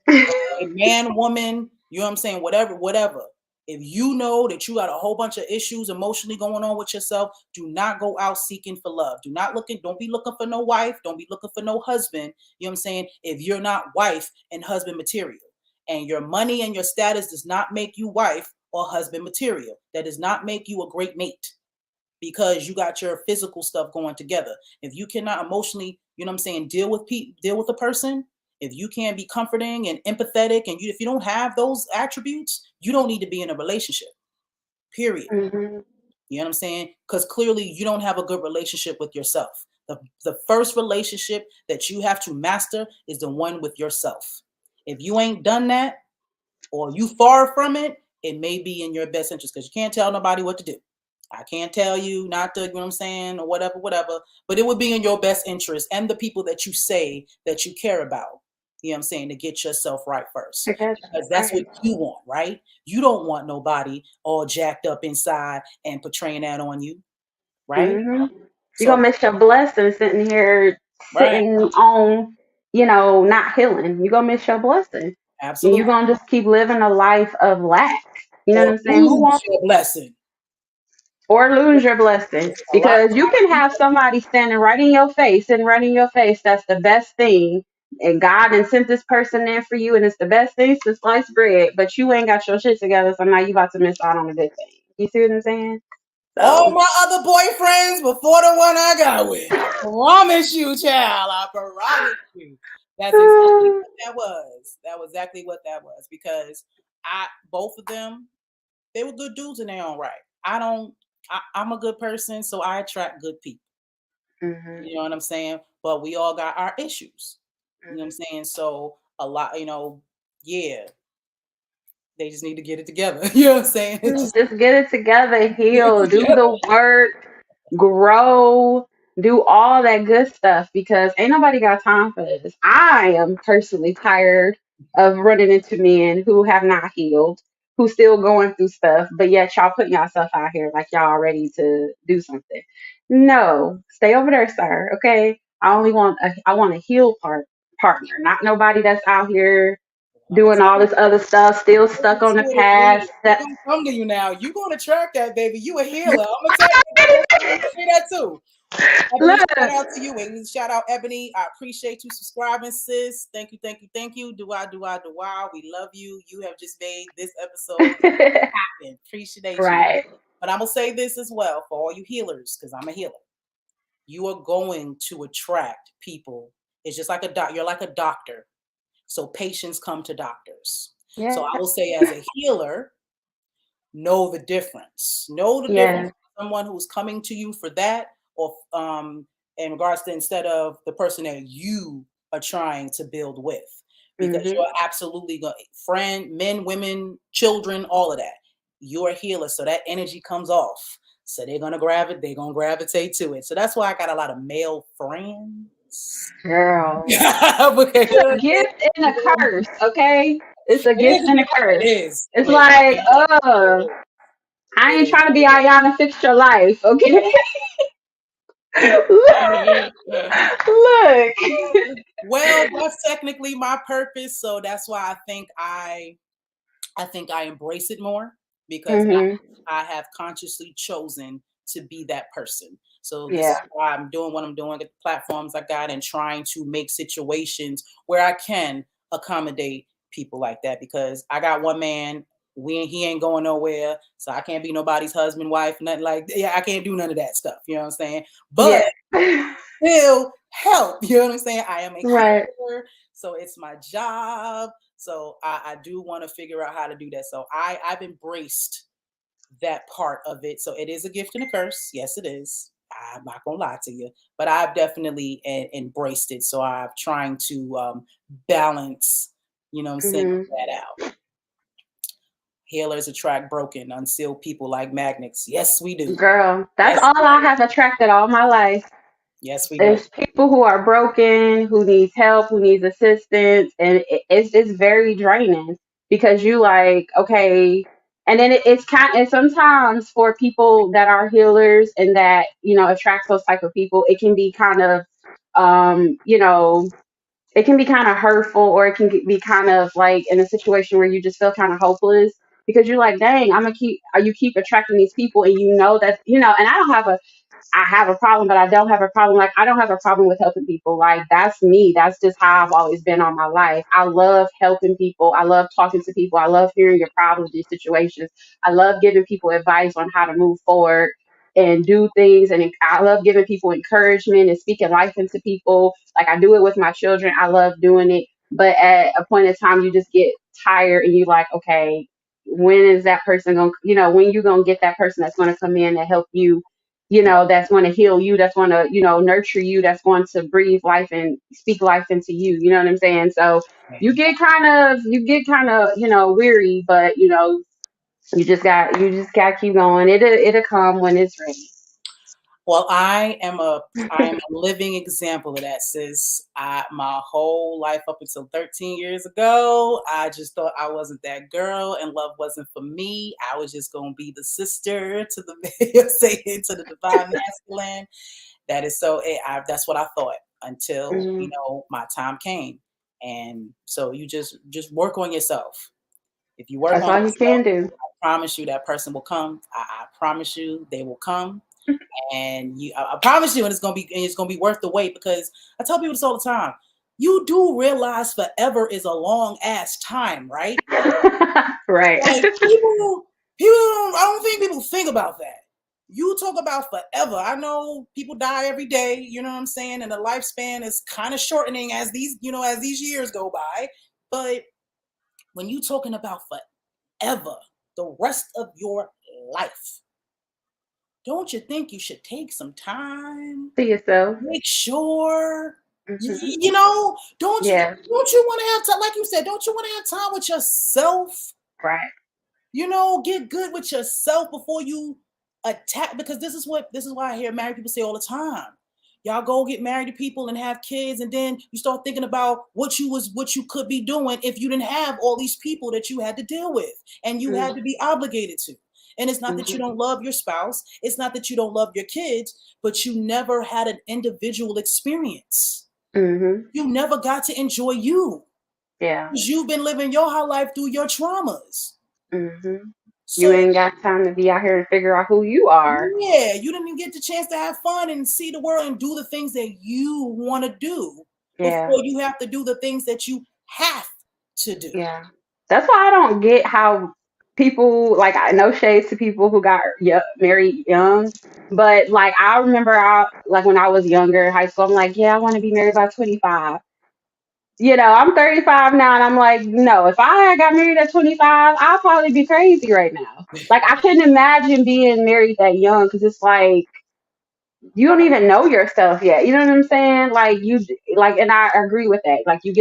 A man, woman, you know what I'm saying? Whatever. If you know that you got a whole bunch of issues emotionally going on with yourself, do not go out seeking for love. Don't be looking for no wife. Don't be looking for no husband. You know what I'm saying? If you're not wife and husband material, and your money and your status does not make you wife or husband material, that does not make you a great mate because you got your physical stuff going together. If you cannot emotionally, you know what I'm saying, deal with a person, if you can't be comforting and empathetic, and if you don't have those attributes, you don't need to be in a relationship. Period. Hmm. You know what I'm saying? Because clearly you don't have a good relationship with yourself. The first relationship that you have to master is the one with yourself. If you ain't done that, or you far from it, it may be in your best interest because you can't tell nobody what to do. I can't tell you not to, you know what I'm saying, or whatever, but it would be in your best interest and the people that you say that you care about, you know what I'm saying, to get yourself right first. Because Because that's what right. you want, right? You don't want nobody all jacked up inside and portraying that on you, right? Hmm. You're gonna So, miss your blessing sitting here, right, sitting on, not healing. You're gonna miss your blessing. And you're absolutely. gonna just keep living a life of lack. You know what Or I'm saying? Who lose wants your blessing. or lose your blessing? A lot Because you of can times have somebody standing right in your face and right in your face. That's the best thing. And God and sent this person there for you, and it's the best thing since sliced bread. But you ain't got your shit together, so now you about to miss out on a good thing. You see what I'm saying? all So. my other boyfriends before the one I got with. I promise you, child. I promise you. That's exactly what that was. That was exactly what that was. Because both of them, they were good dudes in their own right. I'm a good person, so I attract good people. Mhm, You know what I'm saying? But we all got our issues. You know what I'm mhm. saying? So a lot, yeah, they just need to get it together. You know what I'm saying? It's just, Just get it together, heal, do yeah. the work, grow, do all that good stuff because ain't nobody got time for this. I am personally tired of running into men who have not healed, who still going through stuff, but yet y'all putting yourself out here like y'all ready to do something. No, stay over there, sir. Okay, I want a heal partner, not nobody that's out here I'm gonna doing tell all you. this other stuff, still stuck on the past. He gonna come to you now. You gonna attract that, baby. You a healer. I'm gonna tell you. I'm gonna say that too. Ebony, shout Look. out to you. And shout out Ebony. I appreciate you subscribing, sis. Thank you. Do I. We love you. You have just made this episode happen. Appreciate you. Right. But I'm gonna say this as well for all you healers, because I'm a healer. You are going to attract people. It's just like a doc. You're like a doctor. So patients come to doctors. So Yeah. I will say, as a healer, know the difference. Know the difference. Yeah. Someone who's coming to you for that, or in regards to, instead of the person that you are trying to build with, because Mhm. you're absolutely going, friend, men, women, children, all of that. You're a healer, so that energy comes off. So they're gonna grab it. They're gonna gravitate to it. So that's why I got a lot of male friends. Girl. Because, you know It's a gift and a curse, okay? It's a it is gift a and a gift. It curse. is. It It's is. like, I It ain't is. trying to be Ayana fix your life, okay? It is. Look. Well, that's technically my purpose, so that's why I think I embrace it more because Mhm. I have consciously chosen to be that person. So this is Yeah. why I'm doing what I'm doing at the platforms I got and trying to make situations where I can accommodate people like that, because I got one man, he ain't going nowhere, so I can't be nobody's husband, wife, nothing like that. Yeah, I can't do none of that stuff. You know what I'm saying? But Yeah. still help. You know what I'm saying? I am a Right. healer, so it's my job. So I do want to figure out how to do that. So I've embraced that part of it. So it is a gift and a curse. Yes, it is. I'm not gonna lie to you, but I've definitely embraced it. So I'm trying to balance, you know what I'm saying, Mhm. that out. Healers attract broken, unsealed people like magnets. Yes, we do. Girl, that's Yes, all I have attracted all my life. yes, we do. There's people who are broken, who needs help, who needs assistance, and it's very draining because you like, okay, and then it's kind, and sometimes for people that are healers and that attract those type of people, it can be kind of um you know it can be kind of hurtful, or it can be kind of like in a situation where you just feel kind of hopeless because you're like, dang, I'm gonna keep, you keep attracting these people, and that and I have a problem, but I don't have a problem. Like, I don't have a problem with helping people. Like, that's me. That's just how I've always been all my life. I love helping people. I love talking to people. I love hearing your problems, your situations. I love giving people advice on how to move forward and do things. And I love giving people encouragement and speaking life into people. Like, I do it with my children. I love doing it. But at a point in time, you just get tired and you like, okay, when is that person going to, when you going to get that person that's going to come in and help you, that's going to heal you, that's going to, nurture you, that's going to breathe life and speak life into you. You know what I'm saying? So you get kind of, weary, but you just got to keep going. It'll come when it's ready. Well, I am a living example of that, sis. My whole life up until 13 years ago, I just thought I wasn't that girl and love wasn't for me. I was just gonna be the sister to the saying to the divine masculine. That is so. That's what I thought until Hmm. my time came, and so you just work on yourself. If you work That's on all you yourself, can do. I promise you that person will come. I promise you they will come, and I promise you, and it's gonna be worth the wait because I tell people this all the time. You do realize forever is a long ass time, right? Right. Like people don't. I don't think people think about that. You talk about forever. I know people die every day. You know what I'm saying, and the lifespan is kind of shortening as these years go by. But when you talking about forever, the rest of your life, don't you think you should take some time? See yourself. Make sure Hmm. don't you Yeah. don't you want to have time, like you said, don't you want to have time with yourself? Right. Get good with yourself before you attack, because this is why I hear married people say all the time. Y'all go get married to people and have kids, and then you start thinking about what you could be doing if you didn't have all these people that you had to deal with and you had to be obligated to. And it's not that you Mm-hmm. don't love your spouse, it's not that you don't love your kids, but you never had an individual experience. Hmm. You never got to enjoy you Yeah. because you've been living your whole life through your traumas. Hmm. You So ain't got time to be out here to figure out who you are. yeah, you didn't even get the chance to have fun and see the world and do the things that you want to do Yeah. before you have to do the things that you have to do. Yeah. That's why I don't get how people, like, I know shades to people who got married young, but like I remember, like when I was younger in high school, I'm like, yeah, I want to be married by 25. I'm 35 now, and I'm like, no, if I had got married at 25, I'd probably be crazy right now. Like, I couldn't imagine being married that young because it's like you don't even know yourself yet. You know what I'm saying? Like, and I agree with that. Like, you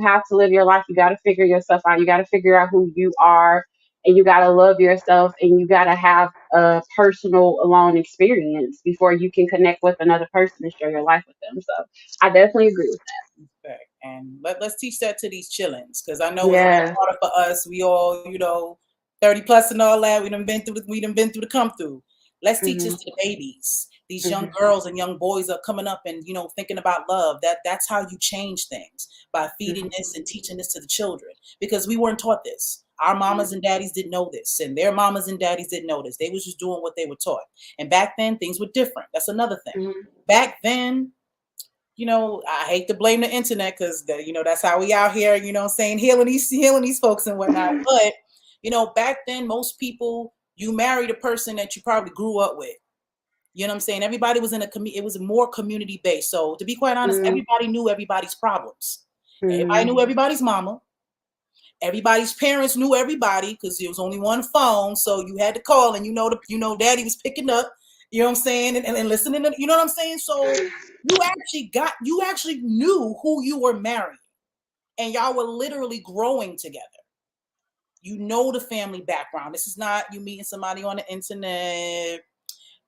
have to live your life. You got to figure yourself out. You got to figure out who you are, and you got to love yourself, and you got to have a personal alone experience before you can connect with another person and share your life with them. So I definitely agree with Respect. And let's teach that to these chillins, because I that. know it's a lot Yeah. harder for us. We all, 30 plus and all that. We done been through the come through. Let's teach this Mhm. to the babies. These young Mhm. girls and young boys are coming up and thinking about love. That's how you change things, by feeding Mhm. this and teaching this to the children, because we weren't taught this. Our mamas and daddies didn't know this, and their mamas and daddies didn't know this. They was just doing what they were taught. And back then things were different. That's another thing. Mhm. Back then, I hate to blame the internet because that's how we out here, what I'm saying, healing these folks and whatnot. But back then, most people, you married a person that you probably grew up with. You know what I'm saying? Everybody was it was more community based. So to be quite honest, Mhm. everybody knew everybody's problems. Everybody Mhm. knew everybody's mama. Everybody's parents knew everybody because there was only one phone, so you had to call, and daddy was picking up. You know what I'm saying? And listening to, you know what I'm saying? So you actually knew who you were marrying, and y'all were literally growing together. You know the family background. This is not you meeting somebody on the internet.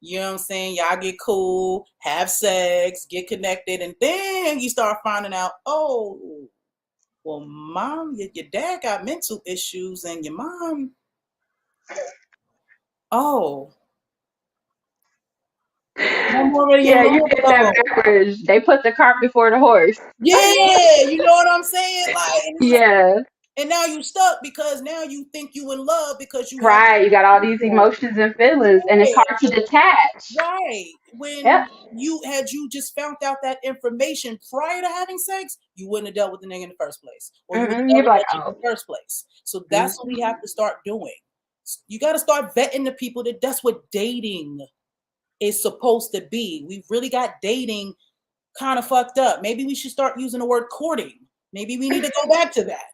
You know what I'm saying? Y'all get cool, have sex, get connected, and then you start finding out, oh, well, mom, your dad got mental issues, and your mom, oh, I'm already in Yeah, you love get that though. backwards. They put the cart before the horse. Yeah, you know what I'm saying? Like, and it's like, Yeah, and now you stuck because now you think you in love because you have right. You got all these people. emotions and feelings, and it's Yeah, hard to detach. right. When Yep. you just found out that information prior to having sex, you wouldn't have dealt with the nigga in the first place, or you would have You're dealt with like, that chick in oh. the first place. So that's what we Mm-hmm. have to start doing. You got to start vetting the people. That's what dating is supposed to be. We've really got dating kind of fucked up. Maybe we should start using the word courting. Maybe we need to go back to that.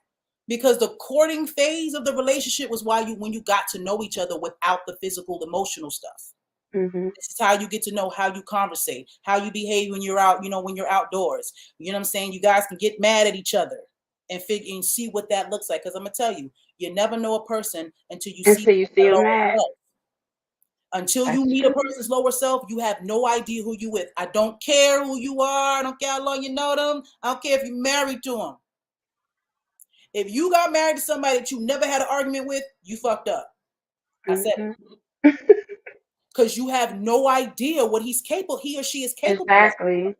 Because the courting phase of the relationship was when you got to know each other without the physical, emotional stuff. Mm-hmm. This is how you get to know how you conversate, how you behave when you're out, when you're outdoors. You know what I'm saying? You guys can get mad at each other and figure and see what that looks like. Because I'm gonna tell you, you never know a person until you see Until you see their them lower mad. self. Until you That's meet a true. person's lower self, you have no idea who you with. I don't care who you are. I don't care how long you know them. I don't care if you're married to them. If you got married to somebody that you never had an argument with, you fucked up. I said it. Mm-hmm. Because you have no idea what he or she is capable of. Exactly.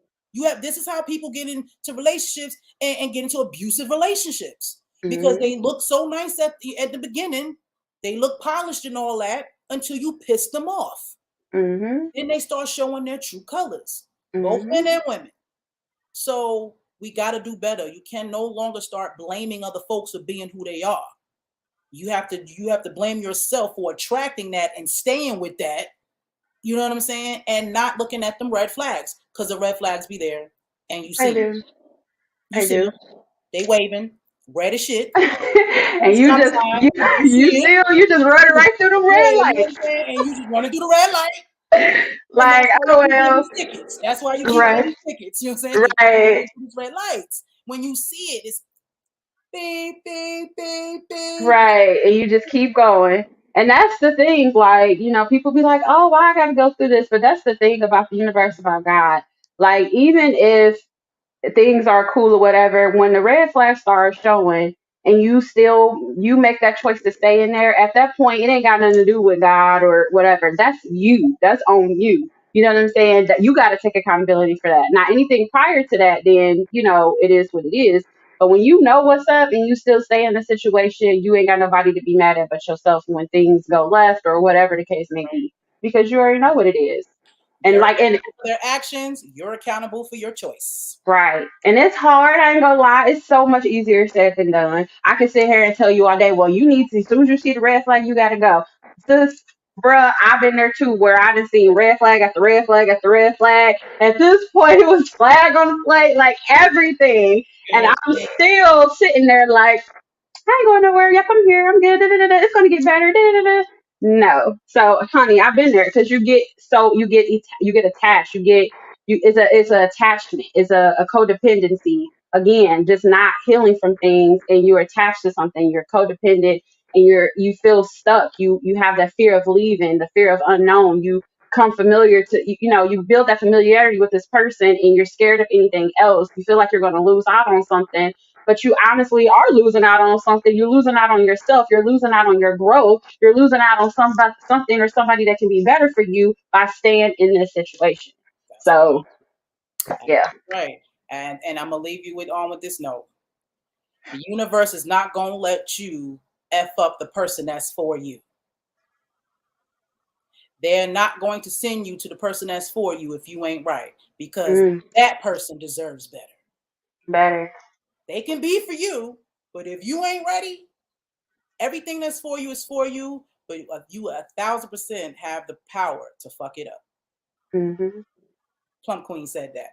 This is how people get into relationships and get into abusive relationships. Because Mm-hmm. they look so nice at the beginning, they look polished and all that until you piss them off. Mm-hmm. Then they start showing their true colors, both Mm-hmm. men and women. So we got to do better. You can no longer start blaming other folks for being who they are. You have to blame yourself for attracting that and staying with that. You know what I'm saying? And not looking at them red flags, because the red flags be there, and you I see them. do. You I see do. them. They waving, red as shit. On And the you stop just sign, you you you see it. still you just running right through the Yeah, red you know light. what I'm saying? And you just running through the red light. And Like, that's why you oh keep getting well, these tickets. That's why you keep getting right, these tickets. You know what I'm saying? Because you keep right, running through these red lights. When you see it, it's beep, beep, beep, beep. right. And you just keep going. And that's the thing, like, people be like, oh, why I gotta go through this? But that's the thing about the universe, about God. Like, even if things are cool or whatever, when the red flags start showing and you make that choice to stay in there, at that point it ain't got nothing to do with God or whatever. That's you. That's on you. You know what I'm saying? That you got to take accountability for that. Now, anything prior to that, then it is what it is. But when you know what's up and you still stay in the situation, you ain't got nobody to be mad at but yourself when things go left or whatever the case may be, because you already know what it is. And They're like, and accountable for their actions. You're accountable for your choice. right. And it's hard, I ain't gonna lie. It's so much easier said than done. I can sit here and tell you all day, well, you need to, as soon as you see the red flag, you gotta go. Sis, bruh, I've been there too, where I done seen red flag after red flag after red flag. At this point, it was flag on the plate, like everything. And I'm still sitting there like, I ain't going nowhere. Yep, I'm here. I'm good. Da, da, da, da. It's gonna get better. Da, da, da, da. No, so honey, I've been there, because you get attached. It's a attachment. It's a codependency. Again, just not healing from things, and you're attached to something. You're codependent, and you feel stuck. You have that fear of leaving, the fear of unknown. You come familiar to you build that familiarity with this person, and you're scared of anything else. You feel like you're going to lose out on something, but you honestly are losing out on something. You're losing out on yourself. You're losing out on your growth. You're losing out on something or somebody that can be better for you by staying in this situation. That's So yeah. right. And I'm gonna leave you with this note. The universe is not gonna let you F up the person that's for you. They're not going to send you to the person that's for you if you ain't right, because Mm, that person deserves better. better. They can be for you, but if you ain't ready, everything that's for you is for you, but you 1,000% have the power to fuck it up. Hmm. Plum Queen said that.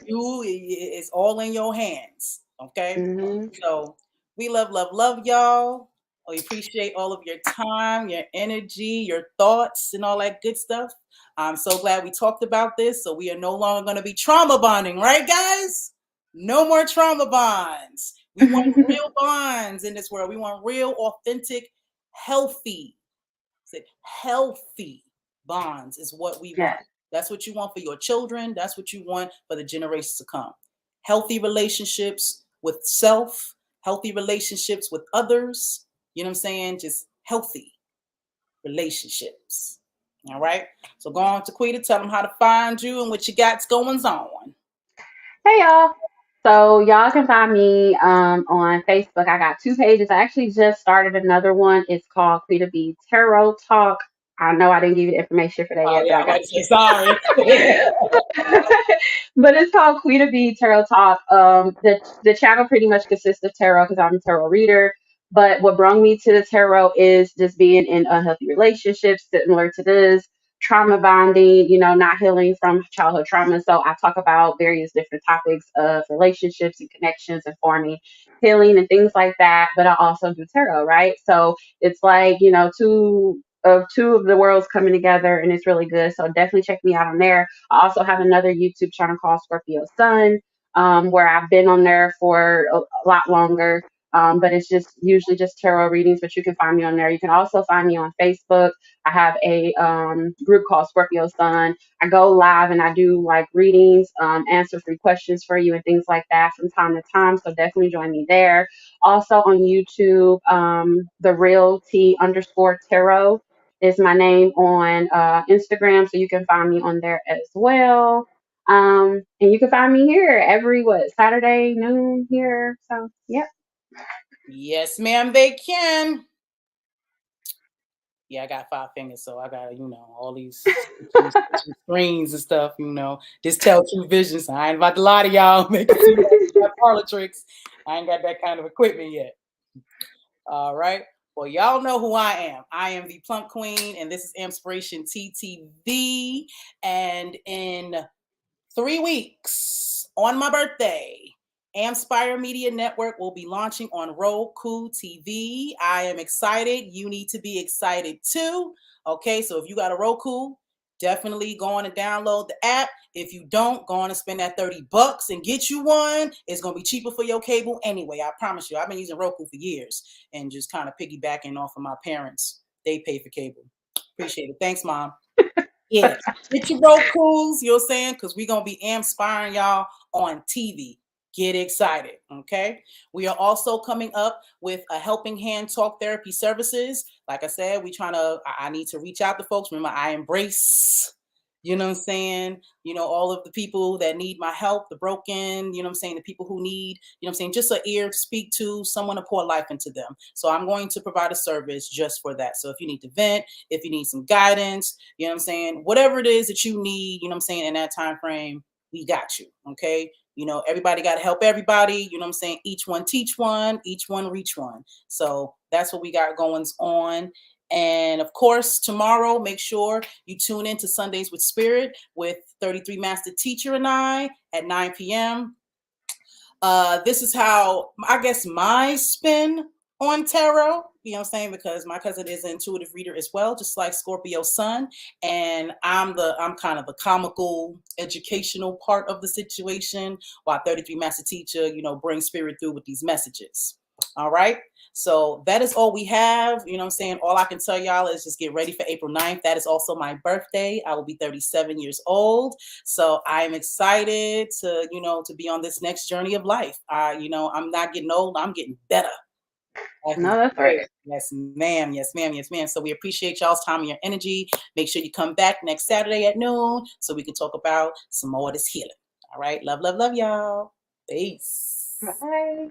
It's all in your hands. Okay. Hmm. So we love, love, love y'all. We appreciate all of your time, your energy, your thoughts, and all that good stuff. I'm so glad we talked about this. So we are no longer going to be trauma bonding, right, guys? No more trauma bonds. We want real bonds in this world. We want real, authentic, healthy, healthy bonds is what we want. Yes. That's what you want for your children. That's what you want for the generations to come. Healthy relationships with self, healthy relationships with others. You know what I'm saying? Just healthy relationships. All right. So go on to Quita, tell them how to find you and what you got going on. Hey y'all. So y'all can find me on Facebook. I got two pages. I actually just started another one. It's called Quita B Tarot Talk. I know I didn't give you the information for that Oh yet, but yeah, I I'm about got to say sorry. but it's called Quita B Tarot Talk. The channel pretty much consists of tarot because I'm a tarot reader. But what brought me to the tarot is just being in unhealthy relationships, similar to this, trauma bonding, not healing from childhood trauma. So I talk about various different topics of relationships and connections and forming healing and things like that. But I also do tarot, right? So it's like, two of the worlds coming together, and it's really good. So definitely check me out on there. I also have another YouTube channel called Scorpio Sun, where I've been on there for a lot longer. But it's just usually just tarot readings, but you can find me on there. You can also find me on Facebook. I have a group called Scorpio Sun. I go live and I do like readings, answer free questions for you and things like that from time to time. So definitely join me there. Also on YouTube, the real T underscore tarot is my name on Instagram, so you can find me on there as well. And you can find me here every Saturday noon here. So yep. Yes, ma'am, they can. Yeah, I got 5 fingers, so I got all these switching screens and stuff. Just tell true vision. So I ain't about to lie to y'all, make it seem like I got parlor tricks. I ain't got that kind of equipment yet. All right. Well, y'all know who I am. I am the Plump Queen, and this is Inspiration TTV. And in 3 weeks on my birthday, Amspire Media Network will be launching on Roku TV. I am excited. You need to be excited too. Okay, so if you got a Roku, definitely go on and download the app. If you don't, go on and spend that $30 and get you one. It's going to be cheaper for your cable anyway. I promise you. I've been using Roku for years and just kind of piggybacking off of my parents. They pay for cable. Appreciate it. Thanks, Mom. Yeah. Get your Roku's, you know what I'm saying? Because we're going to be inspiring y'all on TV. Get excited, okay? We are also coming up with a helping hand talk therapy services. Like I said, I need to reach out to folks. Remember, I embrace, you know what I'm saying? All of the people that need my help, the broken, you know what I'm saying? The people who need, you know what I'm saying? Just an ear to speak to, someone to pour life into them. So I'm going to provide a service just for that. So if you need to vent, if you need some guidance, you know what I'm saying? Whatever it is that you need, you know what I'm saying? In that time frame, we got you, okay? Everybody got to help everybody. You know what I'm saying? Each one teach one, each one reach one. So that's what we got going on. And of course, tomorrow, make sure you tune in to Sundays with Spirit with 33 Master Teacher and I at 9 p.m. This is how I guess my spin on tarot, you know what I'm saying? Because my cousin is an intuitive reader as well, just like Scorpio Sun. And I'm kind of the comical, educational part of the situation, while 33 Master Teacher, brings spirit through with these messages. All right. So that is all we have. You know what I'm saying? All I can tell y'all is just get ready for April 9th. That is also my birthday. I will be 37 years old. So I'm excited to be on this next journey of life. I'm not getting old. I'm getting better. No, that's right. Yes, ma'am. Yes, ma'am. Yes, ma'am. So we appreciate y'all's time and your energy. Make sure you come back next Saturday at noon so we can talk about some more of this healing. All right. Love, love, love y'all. Peace. Bye.